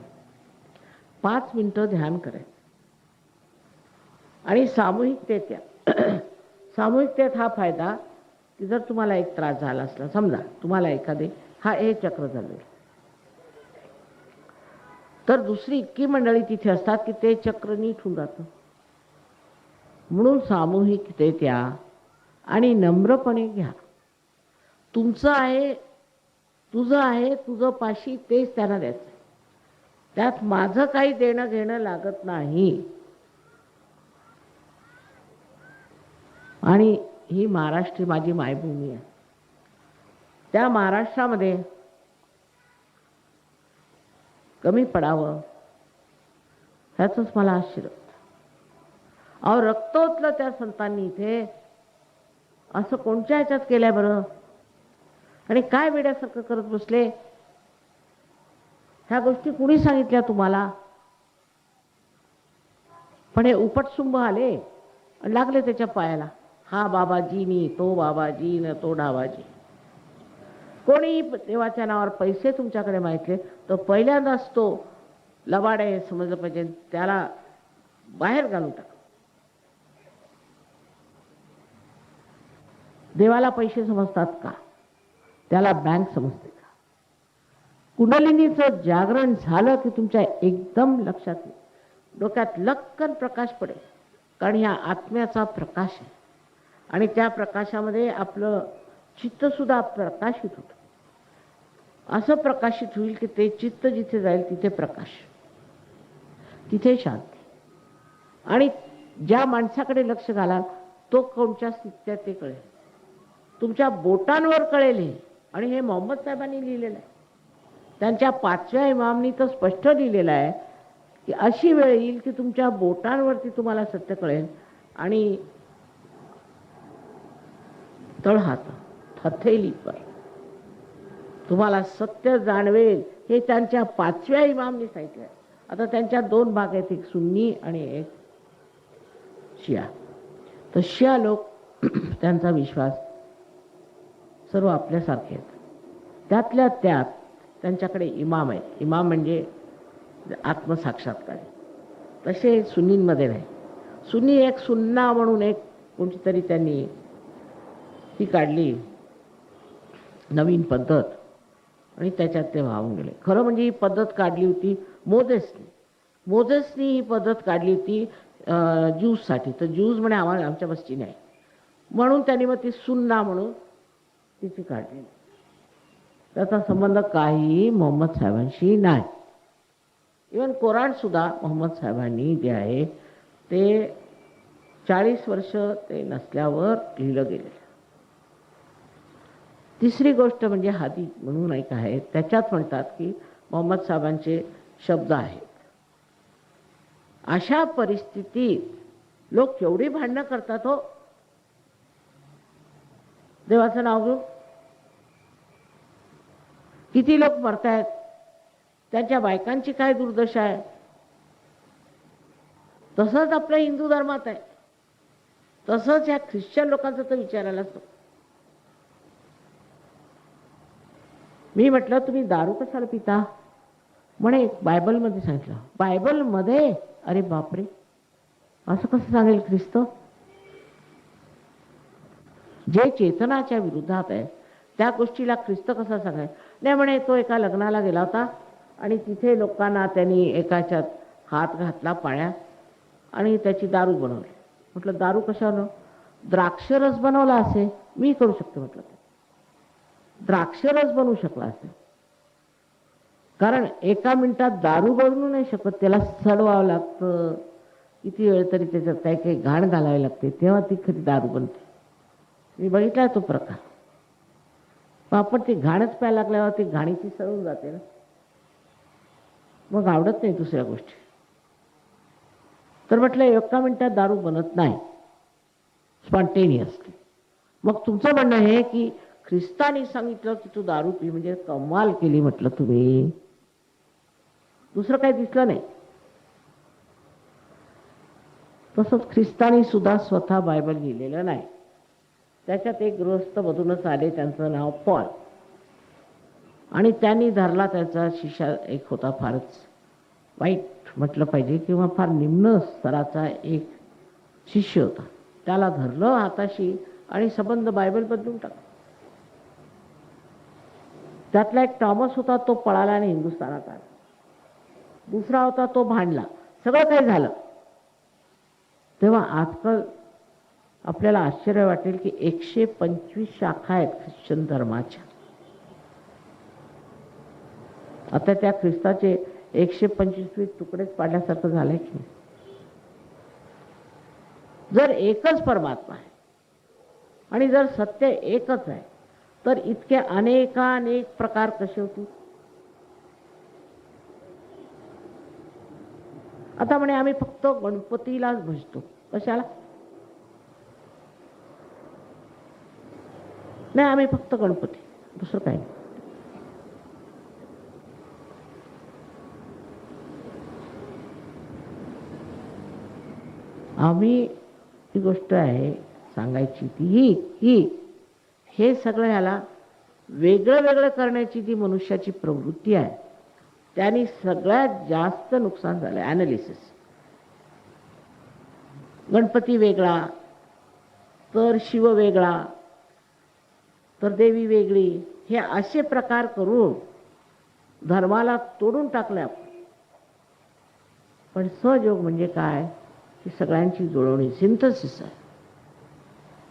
5 मिनिटं ध्यान करायचं. आणि सामूहिकतेत या. सामूहिकतेत हा फायदा की जर तुम्हाला एक त्रास झाला असला, समजा तुम्हाला एखादे हे चक्र झाले, तर दुसरी इतकी मंडळी तिथे असतात की ते चक्र नीट होऊन जातं. म्हणून सामूहिकतेत या आणि नम्रपणे घ्या. तुमचं आहे, तुझं आहे, तुझं पाशी तेच त्यांना द्यायचं. त्यात माझं काही देणं घेणं लागत नाही. आणि ही महाराष्ट्र माझी मायभूमी आहे. त्या महाराष्ट्रामध्ये कमी पडावं ह्याचंच मला आश्चर्य. अहो रक्त ओतलं त्या संतांनी इथे. असं कोणत्या ह्याच्यात केलंय बरं? आणि काय वेड्यासारखं करत बसले? ह्या गोष्टी कुणी सांगितल्या तुम्हाला? पण हे उपटसुंभ आले आणि लागले त्याच्या पायाला. हा बाबाजीनी, तो बाबाजी न तो डाबाजी. कोणी देवाच्या नावावर पैसे तुमच्याकडे मागितले तर पहिल्यांदाच तो लबाड आहे समजलं पाहिजे, त्याला बाहेर घालून टाक. देवाला पैसे समजतात का? त्याला बँक समजते का? कुंडलिनीचं जागरण झालं की तुमच्या एकदम लक्षात येईल, डोक्यात लक्कन प्रकाश पडेल. कारण ह्या आत्म्याचा प्रकाश आहे आणि त्या प्रकाशामध्ये आपलं चित्तसुद्धा प्रकाशित होतं. असं प्रकाशित होईल की ते चित्त जिथे जाईल तिथे प्रकाश, तिथे शांती. आणि ज्या माणसाकडे लक्ष घालाल तो कोणत्या स्थितीत ते कळेल, तुमच्या बोटांवर कळेल हे. आणि हे मोहम्मद साहेबांनी लिहिलेलं आहे. त्यांच्या 5व्या इमामनी तर स्पष्ट लिहिलेलं आहे की अशी वेळ येईल की तुमच्या बोटांवरती तुम्हाला सत्य कळेल आणि तळहात हथेली पर तुम्हाला सत्य जाणवेल. हे त्यांच्या 5व्या इमामनी सांगितलं आहे. आता त्यांच्या 2 भाग आहेत, एक सुन्नी आणि एक शिया. तर शिया लोक त्यांचा विश्वास सर्व आपल्यासारखे आहेत. त्यातल्या त्यात त्यांच्याकडे इमाम आहेत. इमाम म्हणजे आत्मसाक्षात्कार. तसे सुन्नींमध्ये नाही. सुन्नी एक सुन्ना म्हणून एक कोणती तरी त्यांनी ती काढली नवीन पद्धत आणि त्याच्यात ते वाहून गेले. खरं म्हणजे ही पद्धत काढली होती मोझेसनी ही पद्धत काढली होती ज्यूजसाठी. तर ज्यूज म्हणे आम्हाला आमच्या बसची नाही म्हणून त्यांनी मग ती सुन्ना म्हणून तिची काढली. त्याचा संबंध काही मोहम्मद साहेबांशी नाही. इवन कोराण सुद्धा मोहम्मद साहेबांनी जे आहे ते 40 वर्ष ते नसल्यावर लिहिलं गेलेलं. तिसरी गोष्ट म्हणजे हादी म्हणून एक आहे, त्याच्यात म्हणतात की मोहम्मद साहेबांचे शब्द आहेत. अशा परिस्थितीत लोक केवढी भांडणं करतात हो देवाचं नाव घेऊन. किती लोक मरतायत, त्यांच्या बायकांची काय दुर्दशा आहे. तसंच आपल्या हिंदू धर्मात आहे, तसंच ह्या ख्रिश्चन लोकांचं तर विचारायलाच नको. मी म्हटलं तुम्ही दारू कशाला पिता, म्हणे बायबलमध्ये सांगितलं. बायबलमध्ये? अरे बापरे, असं कसं सांगेल ख्रिस्त. जे चेतनाच्या विरोधात आहे त्या गोष्टीला ख्रिस्त कसा सांगाय. नाही म्हणे तो एका लग्नाला गेला होता आणि तिथे लोकांना त्यांनी एकाच्यात हात घातला पाण्यात आणि त्याची दारू बनवली. म्हटलं दारू कशानं. द्राक्षरस बनवला असे. मी करू शकते म्हटलं. द्राक्षरस बनवू शकला असेल, कारण एका मिनिटात दारू बनवू नाही शकत, त्याला सडवावं लागतं. किती वेळ तरी त्याच्यात काही घाण घालावी लागते, तेव्हा ती खरी दारू बनते. मी बघितला तो प्रकार. आपण ती घाणच प्यायला लागल्यावर ती घाणीची सळून जाते ना, मग आवडत नाही दुसऱ्या गोष्टी. तर म्हटलं एका मिनिटात दारू बनत नाही, स्पॉन्टेनियसली. मग तुमचं म्हणणं आहे की ख्रिस्तानी सांगितलं की तू दारू पी म्हणजे कमाल केली म्हटलं तुम्ही. दुसरं काही दिसलं नाही. तसंच ख्रिस्तानी सुद्धा स्वतः बायबल लिहिलेलं नाही. त्याच्यात एक गृहस्थ मधूनच आले, त्यांचं नाव पॉल, आणि त्यांनी धरला. त्याचा शिष्य एक होता, फारच वाईट म्हटलं पाहिजे किंवा फार निम्न स्तराचा एक शिष्य होता. त्याला धरलं हाताशी आणि संबंध बायबल बदलून टाकला. त्यातला एक टॉमस होता, तो पळाला आणि हिंदुस्थानात आला. दुसरा होता तो भांडला. सगळं काही झालं. तेव्हा आजकाल आपल्याला आश्चर्य वाटेल की 125 शाखा आहेत ख्रिश्चन धर्माच्या. आता त्या ख्रिस्ताचे 125 तुकडेच पाडल्यासारखं झालंय की. जर एकच परमात्मा आहे आणि जर सत्य एकच आहे तर इतके अनेक प्रकार कसे होतील. आता म्हणे आम्ही फक्त गणपतीलाच भजतो. कशाला. नाही, आम्ही फक्त गणपती, दुसरं काही नाही. आम्ही ती गोष्ट आहे सांगायची ती ही हे सगळं ह्याला वेगळं वेगळं करण्याची जी मनुष्याची प्रवृत्ती आहे त्यांनी सगळ्यात जास्त नुकसान झालं. ॲनालिसिस. गणपती वेगळा, तर शिव वेगळा, तर देवी वेगळी, हे असे प्रकार करून धर्माला तोडून टाकले आपण. पण सहयोग म्हणजे काय की सगळ्यांची जुळवणी, सिंथसिस आहे.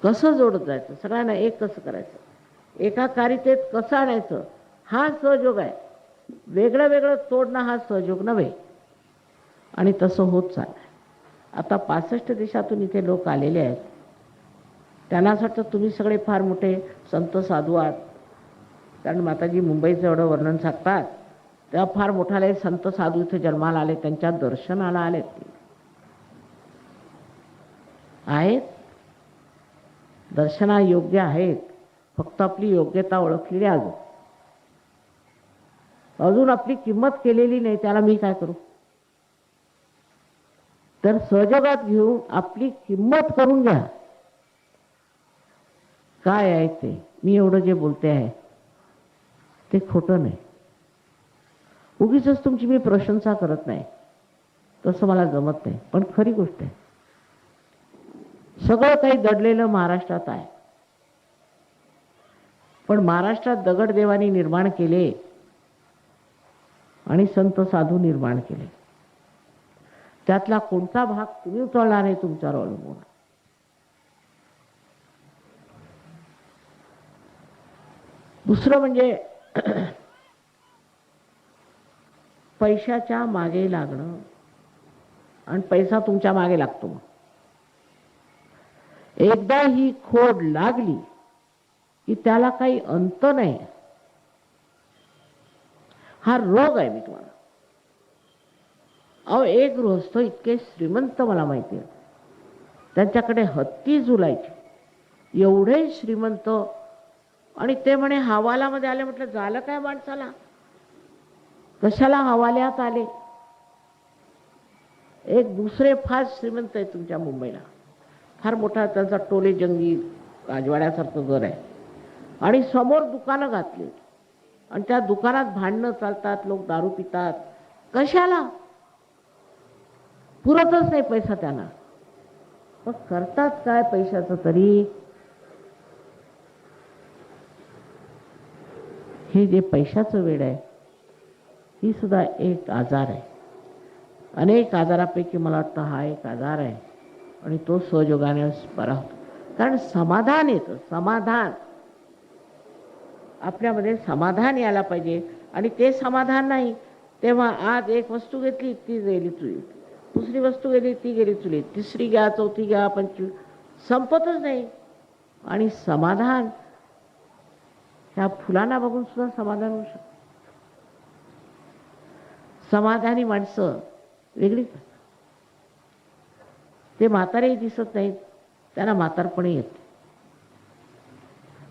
कसं जोडत जायचं, सगळ्यांना एक कसं करायचं, एकाकारितेत कसं आणायचं, हा सहयोग आहे. वेगळं वेगळं तोडणं हा सहयोग नव्हे. आणि तसं होत चाललंय. आता 65 देशातून इथे लोक आलेले आहेत. त्यांना असं वाटतं तुम्ही सगळे फार मोठे संत साधू आहात, कारण माताजी मुंबईचं एवढं वर्णन सांगतात तेव्हा फार मोठाले संत साधू इथे जन्माला आले, त्यांच्या दर्शनाला आले आहेत, दर्शना योग्य आहेत. फक्त आपली योग्यता ओळखलेली अजून आपली किंमत केलेली नाही. त्याला मी काय करू. तर सहयोगात घेऊन आपली किंमत करून घ्या. काय आहे ते, मी एवढं जे बोलते आहे ते खोटं नाही. उगीचच तुमची मी प्रशंसा करत नाही, तसं मला जमत नाही, पण खरी गोष्ट आहे. सगळं काही दडलेलं महाराष्ट्रात आहे, पण महाराष्ट्रात दगडदेवांनी निर्माण केले आणि संत साधू निर्माण केले. त्यातला कोणता भाग तुम्ही उचलणार आहे तुमच्यावर अवलंबून. दुसरं म्हणजे पैशाच्या मागे लागणं, आणि पैसा तुमच्या मागे लागतो. एकदा ही खोड लागली की त्याला काही अंत नाही. हा रोग आहे. मी तुम्हाला एक गृहस्थ इतके श्रीमंत मला माहिती आहे, त्यांच्याकडे हत्ती झुलायची, एवढे श्रीमंत, आणि ते म्हणे हवालामध्ये आले. म्हटलं झालं काय माणसाला, कशाला हवाल्यात आले. एक दुसरे फार श्रीमंत आहे तुमच्या मुंबईला, फार मोठा त्यांचा टोले जंगी राजवाड्यासारखं घर आहे, आणि समोर दुकानं घातली, आणि त्या दुकानात भांडणं चालतात, लोक दारू पितात. कशाला, पुरतच नाही पैसा त्यांना. मग करतात काय पैशाचं तरी. हे जे पैशाचं वेड आहे, ही सुद्धा एक आजार आहे. अनेक आजारापैकी मला वाटतं हा एक आजार आहे, आणि तो सहयोगाने बरा होतो. कारण समाधान येतं, समाधान आपल्यामध्ये समाधान यायला पाहिजे. आणि ते समाधान नाही तेव्हा आज एक वस्तू घेतली ती गेली चुलीत, दुसरी वस्तू गेली ती गेली चुलीत, तिसरी घ्या, चौथी घ्या, पंचवी, संपतच नाही. आणि समाधान, ह्या फुलांना बघून सुद्धा समाधान होऊ शकतं. समाधानी माणसं वेगळी, ते म्हातारेही दिसत नाहीत, त्यांना म्हातारपणी येते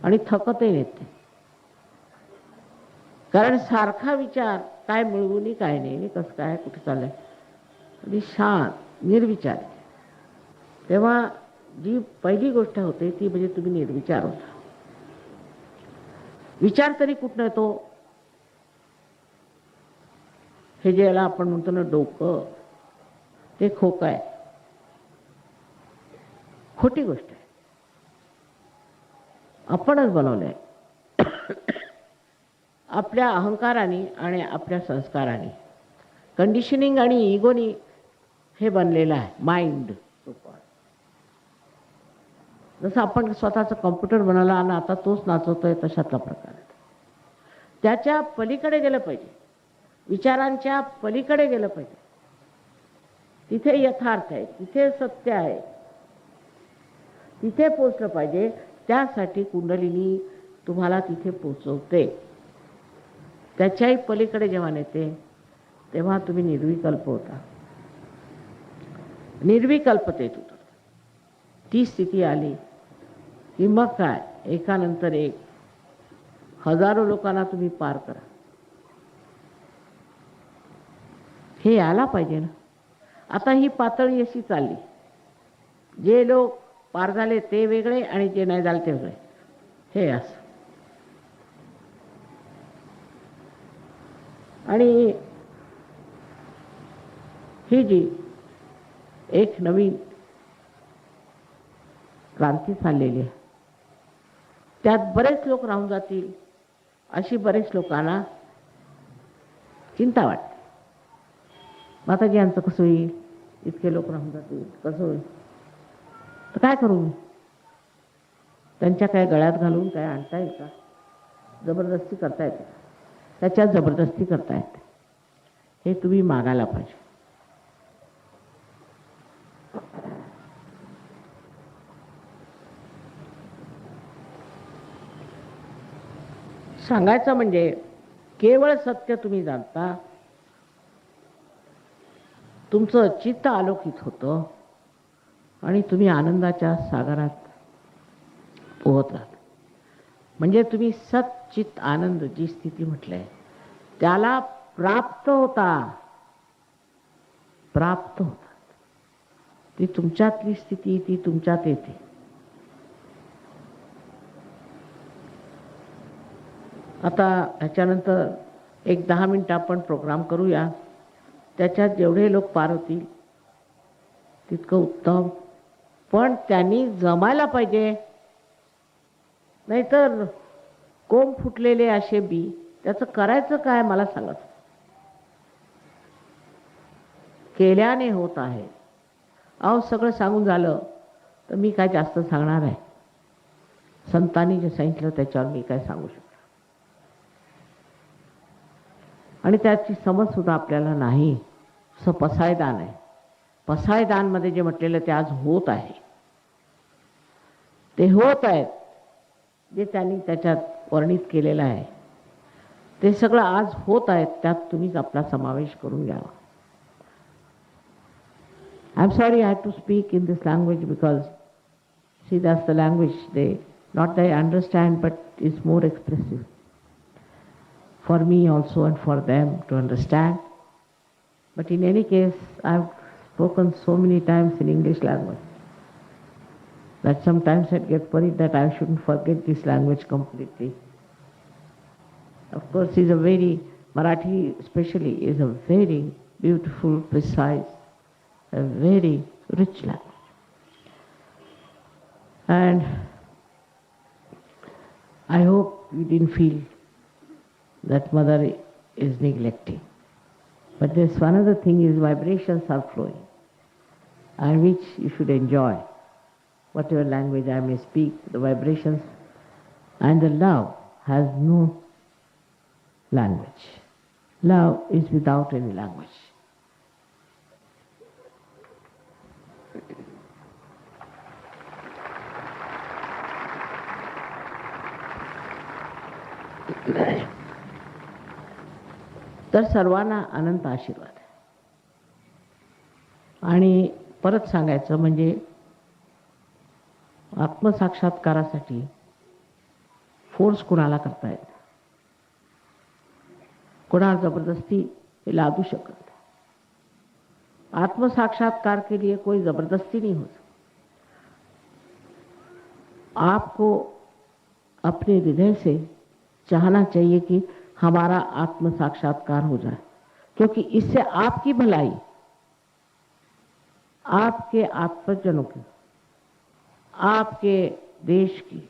आणि थकतही येते. कारण सारखा विचार, काय मिळवून काय नाही, कसं काय, कुठे चाललंय, आणि शांत निर्विचार. तेव्हा जी पहिली गोष्ट होते ती म्हणजे तुम्ही निर्विचार होता. विचार तरी कुठं येतो, हे ज्याला आपण म्हणतो ना डोकं, ते खोकं आहे, खोटी गोष्ट आहे, आपणच बनवलंय आपल्या अहंकाराने आणि आपल्या संस्काराने, कंडिशनिंग आणि इगोनी हे बनलेलं आहे माइंड. जसं आपण स्वतःचा कॉम्प्युटर बनवला आणि आता तोच नाचवतोय, तशातला प्रकार. त्याच्या पलीकडे गेलं पाहिजे, विचारांच्या पलीकडे गेलं पाहिजे. तिथे यथार्थ आहे, तिथे सत्य आहे, तिथे पोचलं पाहिजे. त्यासाठी कुंडलिनी तुम्हाला तिथे पोचवते. त्याच्याही पलीकडे जेव्हा नेते तेव्हा तुम्ही निर्विकल्प होता, निर्विकल्पतेत होता. ती स्थिती आली की मग काय, एकानंतर एक हजारो लोकांना तुम्ही पार करा. हे यायला पाहिजे ना. आता ही पातळी अशी चालली, जे लोक पार झाले ते वेगळे आणि जे नाही झाले ते वेगळे, हे असं. आणि ही जी एक नवीन क्रांती चाललेली आहे, त्यात बरेच लोक राहून जातील अशी बरेच लोकांना चिंता वाटते. माताजी यांचं कसं होईल, इतके लोक राहून जातील, कसं होईल, तर काय करू मी, त्यांच्या काय गळ्यात घालून काय आणता येईल का, जबरदस्ती करता येते, त्याच्यात जबरदस्ती करता येते. हे तुम्ही मागायला पाहिजे. सांगायचं म्हणजे केवळ सत्य तुम्ही जाणता, तुमचं चित्त आलोकित होतं आणि तुम्ही आनंदाच्या सागरात पोहत राहता. म्हणजे तुम्ही सच्चित आनंद जी स्थिती म्हटलंय त्याला प्राप्त होता, प्राप्त होता. ती तुमच्यातली स्थिती, ती तुमच्यात येते. आता ह्याच्यानंतर एक 10 मिनिटं आपण प्रोग्राम करूया. त्याच्यात जेवढे लोक पार होतील तितकं उत्तम. पण त्यांनी जमायला पाहिजे, नाहीतर कोंब फुटलेले असे बी त्याचं करायचं काय मला सांगा. केल्याने होत आहे. अहो सगळं सांगून झालं तर मी काय जास्त सांगणार आहे. संतांनी जे सांगितलं त्याच्यावर मी काय सांगू शकतो. आणि त्याची समज सुद्धा आपल्याला नाही. असं पसायदान आहे. पसायदानमध्ये जे म्हटलेलं ते आज होत आहे, ते होत आहेत. जे त्यांनी त्याच्यात वर्णित केलेलं आहे ते सगळं आज होत आहेत. त्यात तुम्हीच आपला समावेश करून घ्यावा. I'm sorry I have to speak in this language because see that's the language they not they understand but is more expressive for me also and for them to understand. But in any case I've spoken so many times in English language that sometimes I get worried that I shouldn't forget this language completely. Of course is a very Marathi especially is a very beautiful, precise, a very rich language. And I hope you didn't feel that mother is neglecting. But there's one other thing is vibrations are flowing, and which you should enjoy. Whatever language I may speak, the vibrations and the love has no language. Love is without any language. तर सर्वांना अनंत आशीर्वाद आहे. आणि परत सांगायचं म्हणजे आत्मसाक्षात्कारासाठी force कोणाला करता येत, कोणाला जबरदस्ती लादू शकत. आत्मसाक्षात्कार के लिए कोई जबरदस्ती नहीं हो सकती. आपको अपने हृदय से चाहना चाहिए कि हमारा आत्म साक्षात्कार हो जाए, क्योंकि इससे आपकी भलाई, आपके आत्मजनों की, आपके देश की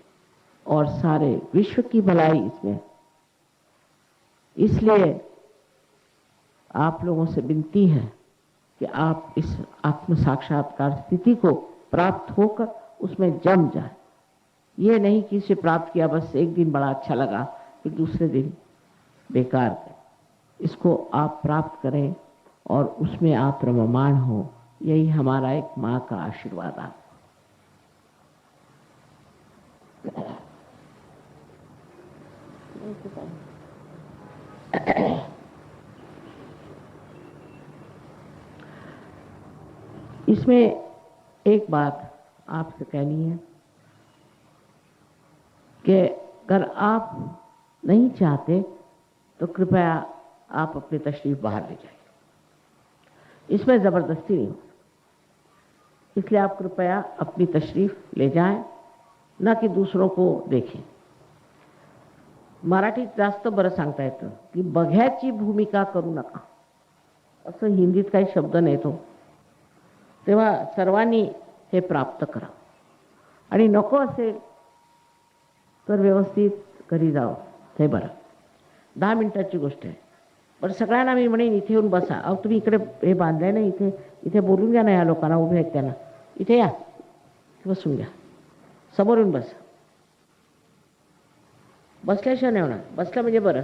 और सारे विश्व की भलाई इसमें. इसलिए आप लोगों से विनती है कि आप इस आत्म साक्षात्कार स्थिति को प्राप्त होकर उसमें जम जाए. ये नहीं कि इसे प्राप्त किया बस एक दिन बड़ा अच्छा लगा फिर दूसरे दिन बेकार कर. इसको आप प्राप्त करें और उसमें आप रममाण हो. यही हमारा एक माँ का आशीर्वाद है. इसमें एक बात आपसे कहनी है कि अगर आप नहीं चाहते तो कृपया आप अपनी तशरीफ बाहर ले जाइए. इसमें ज़बरदस्ती नहीं हो. इसलिए आप कृपया अपनी तशरीफ ले जाएं, ना कि दूसरों को देखें. मराठीत जास्त बरं सांगता येतं की बघ्याची भूमिका करू नका, असं हिंदीत काही शब्द नाही तो. तेव्हा सर्वांनी हे प्राप्त करा. आणि नको असेल तर व्यवस्थित घरी जावं, ते बरं. 10 मिनिटाची गोष्ट आहे. पण सगळ्यांना मी म्हणेन इथे येऊन बसा. अहो तुम्ही इकडे हे बांधलंय ना, इथे इथे बोलून घ्या ना. या लोकांना उभे आहेत त्यांना, इथे या, बसून घ्या, समोर येऊन बसा. बसल्याशिवाय नाही होणार. बसलं म्हणजे बरं.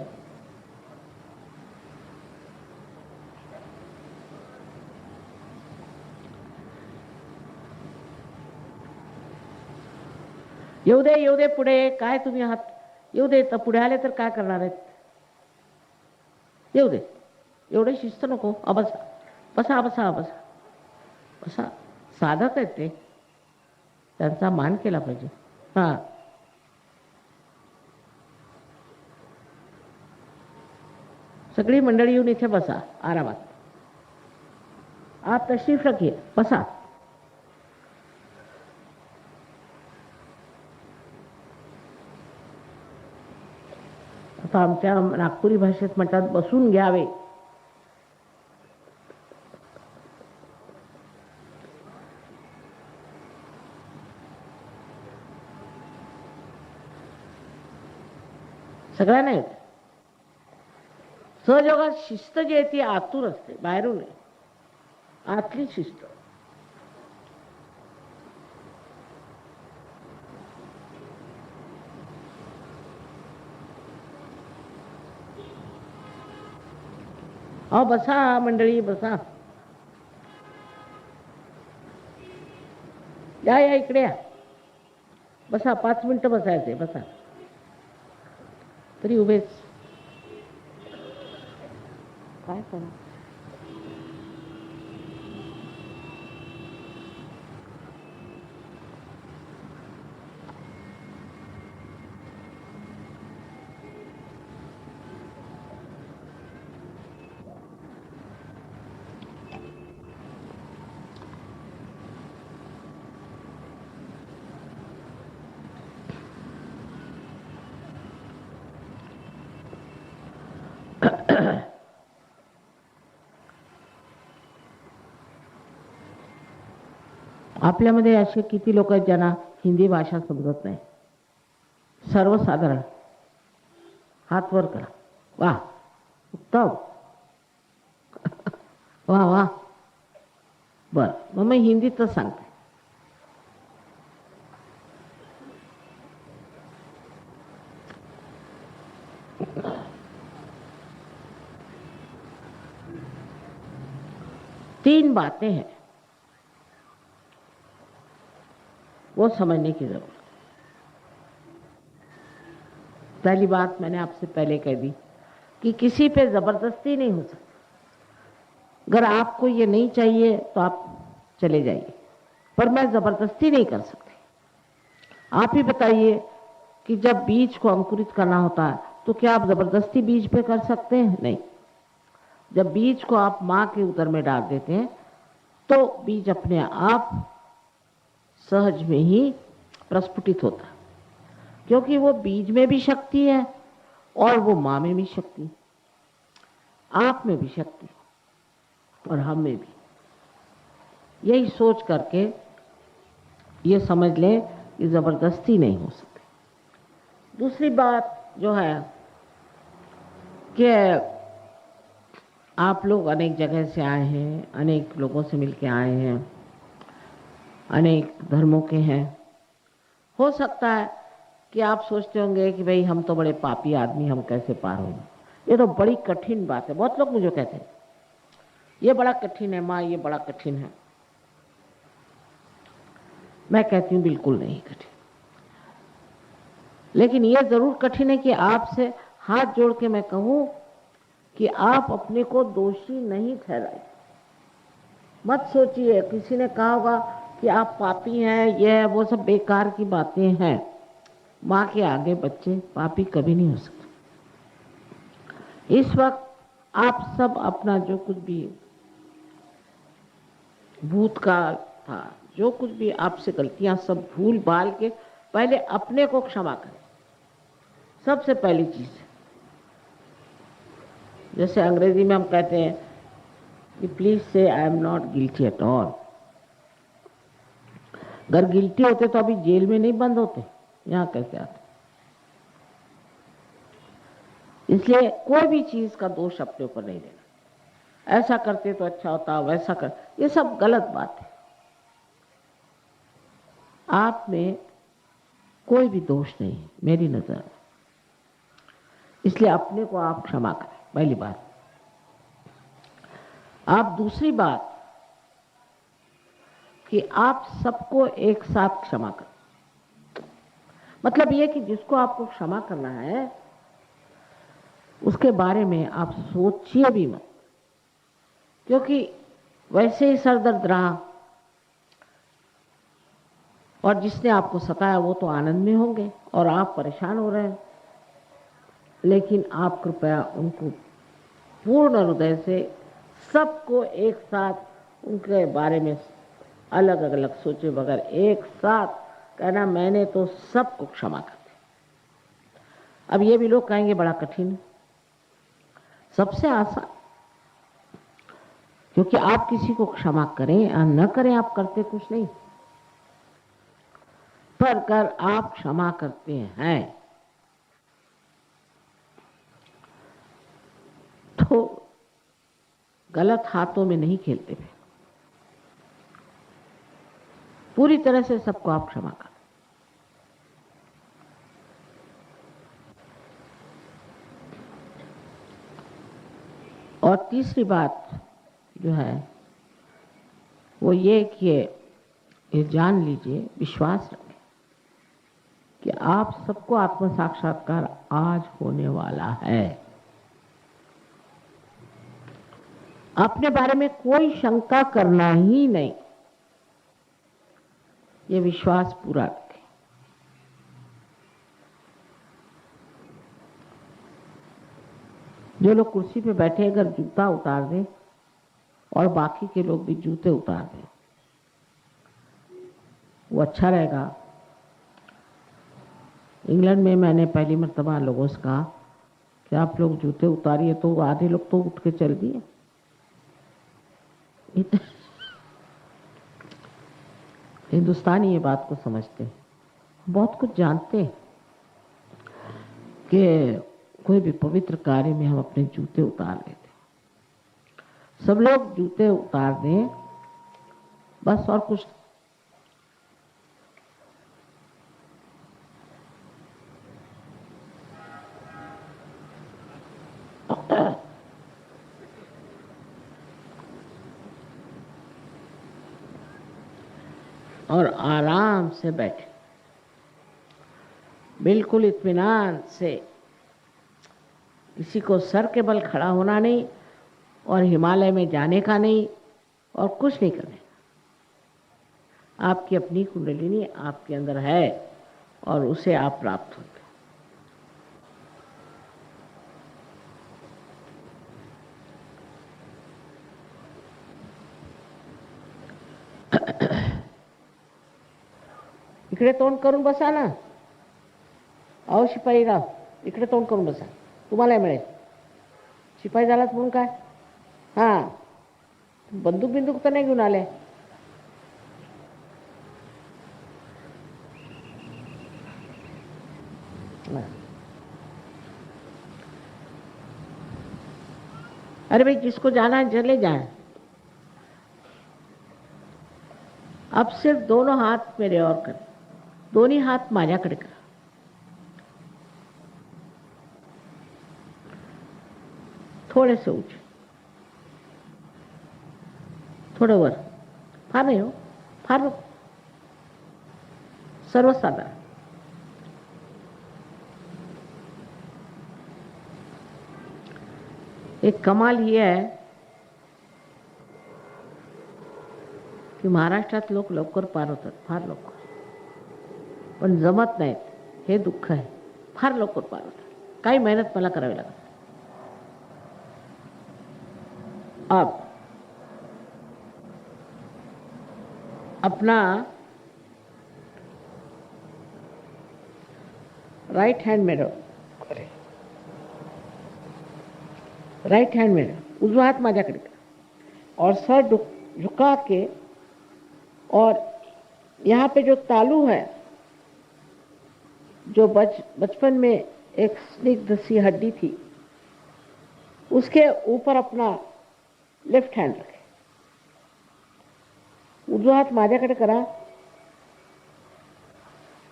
येऊ दे येऊ दे पुढे. काय तुम्ही आहात, येऊ दे. तर पुढे आले तर काय करणार आहेत. येऊ दे. एवढे शिस्त नको. बसा बसा बसा बसा बसा. साधक आहेत ते, त्यांचा मान केला पाहिजे. हां, सगळी मंडळी येऊन इथे बसा आरामात. आप तशरीफ रखिए, बसा. तो आमच्या नागपुरी भाषेत म्हणतात बसून घ्यावे. सगळ्यांना येते. सहजोगात शिस्त जी आहे ती आतूर असते, बाहेरून नाही. आतली शिस्त. अहो बसा मंडळी, बसा. या या इकडे या. बसा, 5 मिनिटं बसायचे. बसा. तरी उभेच काय करा. आपल्यामध्ये असे किती लोक आहेत ज्यांना हिंदी भाषा समजत नाही. सर्वसाधारण हात वर करा. वाह, उत्तम. वाह वाह. बर, मग मी हिंदीतच सांगते. तीन बातें हैं वो समझने की जरूरत. पहली बात मैंने आपसे पहले कह दी कि किसी पे जबरदस्ती नहीं हो सकती. अगर आपको ये नहीं चाहिए तो आप चले जाइए, पर मैं जबरदस्ती नहीं कर सकती. आप ही बताइए कि जब बीज को अंकुरित करना होता है तो क्या आप जबरदस्ती बीज पे कर सकते हैं? नहीं. जब बीज को आप माँ के उदर में डाल देते हैं तो बीज अपने आप सहज में ही प्रस्फुटित होता है, क्योंकि वो बीज में भी शक्ति है और वो माँ में भी शक्ति, आप में भी शक्ति और हम में भी. यही सोच करके ये समझ लें कि जबरदस्ती नहीं हो सकती. दूसरी बात जो है कि आप लोग अनेक जगह से आए हैं, अनेक लोगों से मिलके आए हैं, अनेक धर्मों के हैं. हो सकता है कि आप सोचते होंगे कि भाई हम तो बड़े पापी आदमी, हम कैसे पार होंगे. ये तो बड़ी कठिन बात है. बहुत लोग मुझे कहते हैं ये बड़ा कठिन है माँ, ये बड़ा कठिन है. मैं कहती हूँ बिल्कुल नहीं कठिन, लेकिन ये जरूर कठिन है कि आपसे हाथ जोड़ के मैं कहूँ कि आप अपने को दोषी नहीं ठहराइए. मत सोचिए किसी ने कहा होगा कि आप पापी हैं, ये है वो, सब बेकार की बातें हैं. माँ के आगे बच्चे पापी कभी नहीं हो सकते. इस वक्त आप सब अपना जो कुछ भी भूतकाल था, जो कुछ भी आपसे गलतियां, सब भूल भाल के पहले अपने को क्षमा करें. सबसे पहली चीज, जैसे अंग्रेजी में हम कहते हैं कि प्लीज से I am not guilty at all. अगर गिल्टी होते तो अभी जेल में नहीं बंद होते, यहाँ कैसे आते. इसलिए कोई भी चीज का दोष अपने ऊपर नहीं लेना. ऐसा करते तो अच्छा होता, वैसा कर, ये सब गलत बात है. आप में कोई भी दोष नहीं है मेरी नजर में. इसलिए अपने को आप क्षमा करें, पहली बात. आप दूसरी बात कि आप सबको एक साथ क्षमा करें. मतलब ये कि जिसको आपको क्षमा करना है उसके बारे में आप सोचिए भी मत, क्योंकि वैसे ही सरदर्द रहा और जिसने आपको सताया वो तो आनंद में होंगे और आप परेशान हो रहे हैं. लेकिन आप कृपया उनको पूर्ण हृदय से, सबको एक साथ उनके बारे में अलग अलग सोचे बगैर एक साथ कहना, मैंने तो सबको क्षमा कर दिया. अब ये भी लोग कहेंगे बड़ा कठिन है। सबसे आसान, क्योंकि आप किसी को क्षमा करें या न करें, आप करते कुछ नहीं, पर अगर आप क्षमा करते हैं तो गलत हाथों में नहीं खेलते थे, पूरी तरह से सबको आप क्षमा करें। और तीसरी बात जो है वो ये कि ये जान लीजिए, विश्वास रखें कि आप सबको आत्म साक्षात्कार आज होने वाला है। अपने बारे में कोई शंका करना ही नहीं, ये विश्वास पूरा रखें। जो लोग कुर्सी पे बैठे अगर जूता उतार दें और बाकी के लोग भी जूते उतार दें, वो अच्छा रहेगा। इंग्लैंड में मैंने पहली मर्तबा लोगों से कहा कि आप लोग जूते उतारिए, तो आधे लोग तो उठ के चल दिए। हिंदुस्तानी ये बात को समझते हैं, बहुत कुछ जानते हैं कि कोई भी पवित्र कार्य में हम अपने जूते उतार लेते। सब लोग जूते उतार दें बस, और कुछ। और आराम से बैठे, बिल्कुल इत्मीनान से, किसी को सर के बल खड़ा होना नहीं और हिमालय में जाने का नहीं और कुछ नहीं करने। आपकी अपनी कुंडलिनी आपके अंदर है और उसे आप प्राप्त होते। इकडे तोंड करून बसा ना, अहो शिपाईराव, इकडे तोंड करून बसा, तुम्हाला मिळेल। शिपाई झालात म्हणून काय? हां, बंदूक बिंदूक तर नाही घेऊन आले? अरे भाई, जिसको जाना है चले जाए। अब सिर्फ दोनों हाथ मेरे और कर, दोन्ही हात माझ्याकडे करा। थोड़े से ऊंचे, थोडं वर, फार नाही हो, फार सर्वसाधारण। एक कमाल ये है की महाराष्ट्रात लोक लवकर पार होतात, फार लवकर, पण जमत नाहीत, हे दुःख आहे। फार लवकर पार होतात, काही मेहनत मला करावी लागते। अब अपना राइट हैंड मेरे करें, राइट हैंड मेरे, उजवा हात माझ्याकडे और सर झुका के, और यहाँ पे जो तालू है, जो बचपन में एक स्निग्ध सी हड्डी थी, उसके ऊपर अपना लेफ्ट हैंड रखे, उजवा हात माझ्याकडे करा,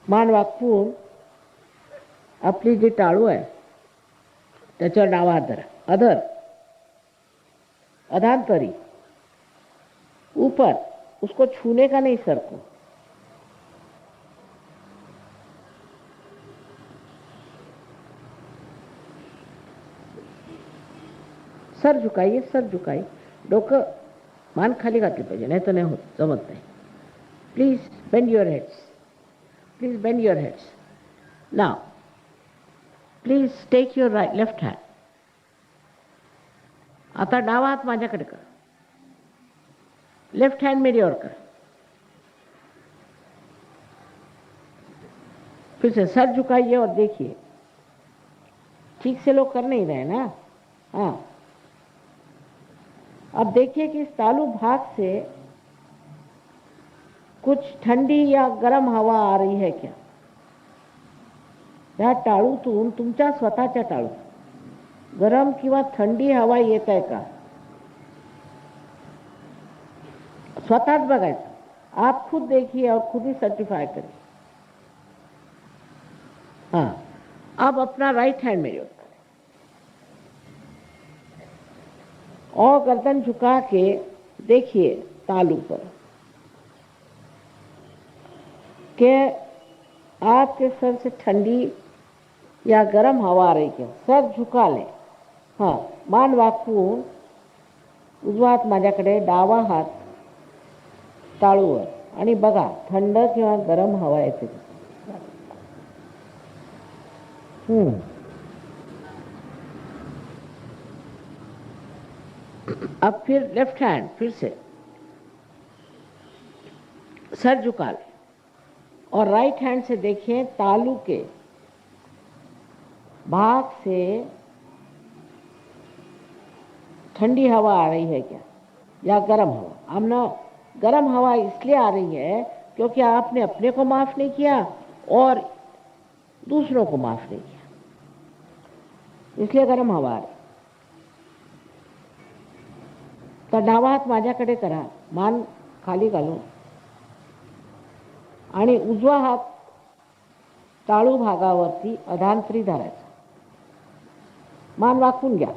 मान वाकवून आपली जी टाळू आहे त्याच्यावर डावा हात धरा, अधर अधांतरी ऊपर, उसको छूने का नहीं सर को। सर झुकाइए, सर झुकाइए, डोकं मान खाली घातली पाहिजे, नाही तर नाही होत, जमत नाही। Please bend your heads, please bend your heads. Now please take your left hand. आता डावा हात माझ्याकडे करा, लेफ्ट हैंड मेरी ओर कर, फिर से सर झुकाइए और देखिए ठीक से लोग कर नहीं रहे ना। हाँ, अब देखिए कि इस तालु भाग से कुछ ठंडी या गरम हवा आ रही है क्या? या टाळूतून, तुमच्या स्वतःच्या टाळू गरम किंवा थंडी हवा येत आहे का? स्वतःच बघायचं। आप खुद देखिए और खुद ही सर्टिफाई करिए। हाँ, अब अपना राइट हैंड मेरी ओर करें और गर्दन झुका के देखिए तालू पर कि आपके सर से ठंडी या गरम हवा आ रही क्या? सर झुका लें। हाँ, मान वाकवून उजवा हात माझ्याकडे, डावा हात टाळूवर आणि बघा थंड किंवा गरम हवा येते। अब फिर लेफ्ट हैंड फिर से सर झुका लें और राइट हैंड से देखिए तालू के भाग से ठंडी हवा आ रही है क्या या गरम हवा? हमने गरम हवा इसलिए आ रही है क्योंकि आपने अपने को माफ नहीं किया और दूसरों को माफ नहीं किया, इसलिए गरम हवा आ रही। तर डावा हात माझ्याकडे करा, मान खाली घालून आणि उजवा हात टाळू भागावरती अधांतरी धरायचा, मान वाकून घ्या।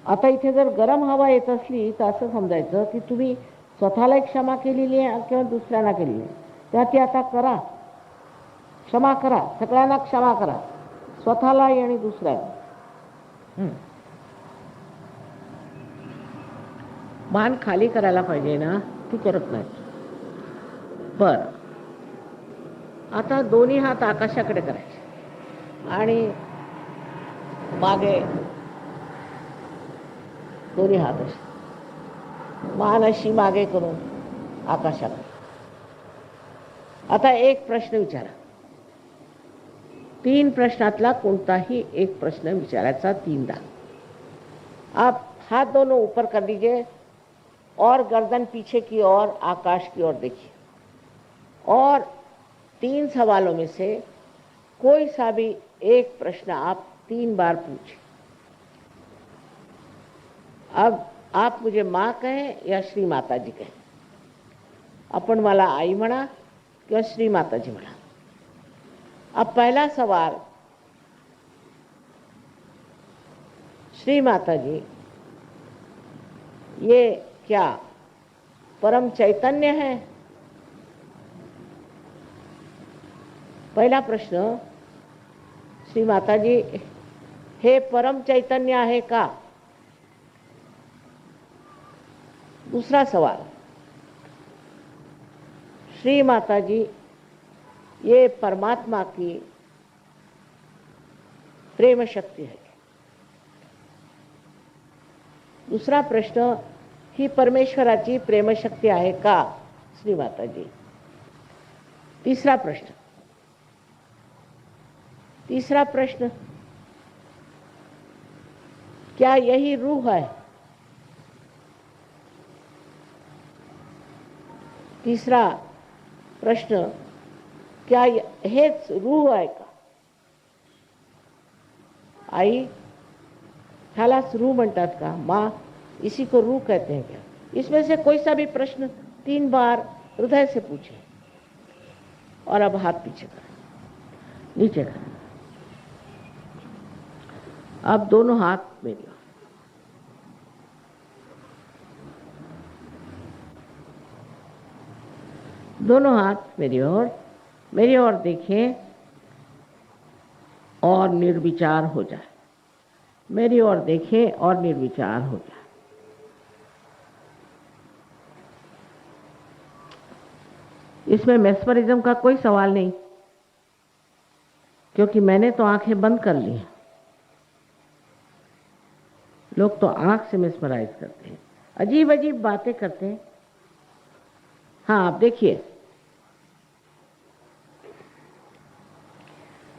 आता इथे जर गरम हवा येत असली तर असं समजायचं की तुम्ही स्वतःला एक क्षमा केलेली आहे किंवा दुसऱ्यांना केलेली आहे, तर ती आता करा, क्षमा करा, सगळ्यांना क्षमा करा, स्वतःला आणि दुसऱ्यांना। मान खाली करायला पाहिजे ना, ती करत नाही। बरं, आता दोन्ही हात आकाशाकडे करायचे आणि मागे दोन्ही हात अशी, मान अशी मागे करून आकाशाकडे। आता एक प्रश्न विचारा, 3 प्रश्नातला कोणताही एक प्रश्न विचारायचा 3दा। आप हाथ दोनों ऊपर कर लीजिए और गर्दन पीछे की ओर, आकाश की ओर देखिए और 3 सवालों में से कोई सा भी एक प्रश्न आप 3 बार पूछें। अब आप मुझे माँ कहें या श्री माता जी कहें, आपण मला आई म्हणा किंवा श्री माता जी म्हणा। अब पहला सवाल, श्री माता जी, ये क्या परम चैतन्य है? पहला प्रश्न, श्री माता जी, हे परम चैतन्य आहे का? दूसरा सवाल, श्री माता जी, ये परमात्मा की प्रेम शक्ति है। दूसरा प्रश्न, ही परमेश्वराची प्रेमशक्ती आहे का श्री माता जी? तीसरा प्रश्न, क्या यही रूह है? तीसरा प्रश्न, क्या हेच रूह आहे का? आई, ह्यालाच रूह म्हणतात का? माँ, इसी को रूह कहते हैं क्या? इसमें से कोई सा भी प्रश्न 3 बार हृदय से पूछे और अब हाथ पीछे करें, नीचे करें। अब दोनों हाथ मेरी ओर, दोनों हाथ मेरी ओर देखें और निर्विचार हो जाए। मेरी ओर देखें और निर्विचार हो जाए। इसमें मेस्मरिज्म का कोई सवाल नहीं, क्योंकि मैंने तो आंखें बंद कर ली हैं। लोग तो आंख से मेस्मराइज करते हैं, अजीब अजीब बातें करते हैं। हाँ, आप देखिए,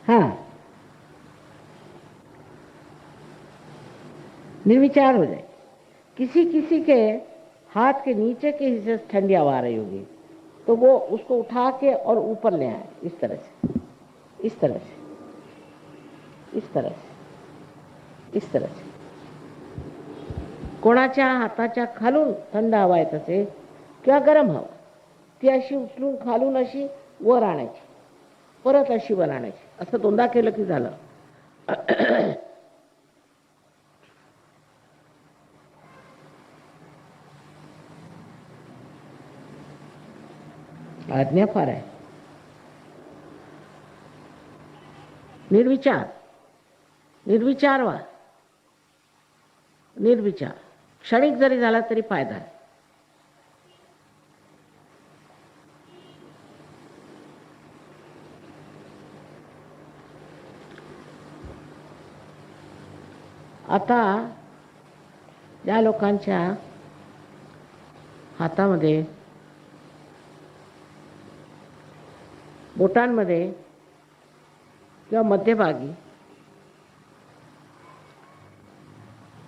हाँ, निर्विचार हो जाए। किसी किसी के हाथ के नीचे के हिस्से से ठंडी हवा आ रही होगी तो वो उसको उठा के और ऊपर ले आए, इस तरह से, इस तरह से, इस तरह से, इस तरह से। कोणाच्या हाताच्या खालून थंड हवा येत असेल किंवा गरम हवा, ती अशी उचलून खालून अशी वर आणायची, परत अशी वर आणायची, असं दोनदा केलं की झालं. आज्ञा फार आहे. निर्विचार, निर्विचार व्हा. निर्विचार क्षणिक जरी झाला तरी फायदा आहे. आता ज्या लोकांच्या हातामध्ये, बोटांमध्ये किंवा मध्यभागी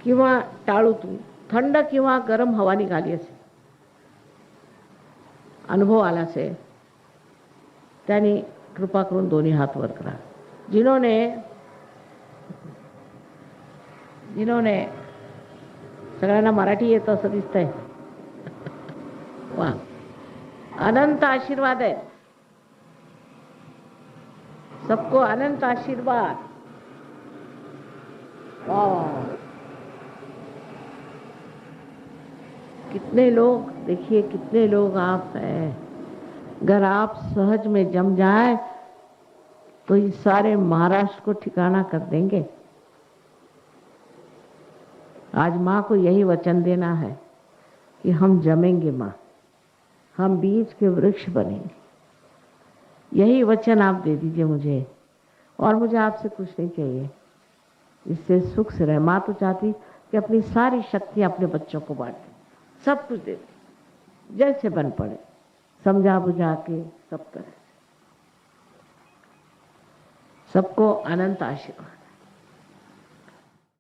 किंवा टाळूतून थंड किंवा गरम हवा निघाली असेल, अनुभव आला असेल, त्यांनी कृपा करून दोन्ही हात वर करा. जिन्होंने सगळ्यांना मराठी येतं असं दिसतंय. वा, अनंत आशीर्वाद आहे. सबको अनंत आशीर्वाद. वाह, कितने लोग, देखिए कितने लोग आप हैं. अगर आप सहज में जम जाए तो ये सारे महाराष्ट्र को ठिकाना कर देंगे. आज माँ को यही वचन देना है कि हम जमेंगे माँ, हम बीज के वृक्ष बनेंगे. यही वचन आप दे दीजिए मुझे, और मुझे आपसे कुछ नहीं चाहिए. इससे सुख से रहे. माँ तो चाहती कि अपनी सारी शक्ति अपने बच्चों को बांटे, सब कुछ दे दे, जैसे बन पड़े, समझा बुझा के सब तरह. सबको अनंत आशीर्वाद.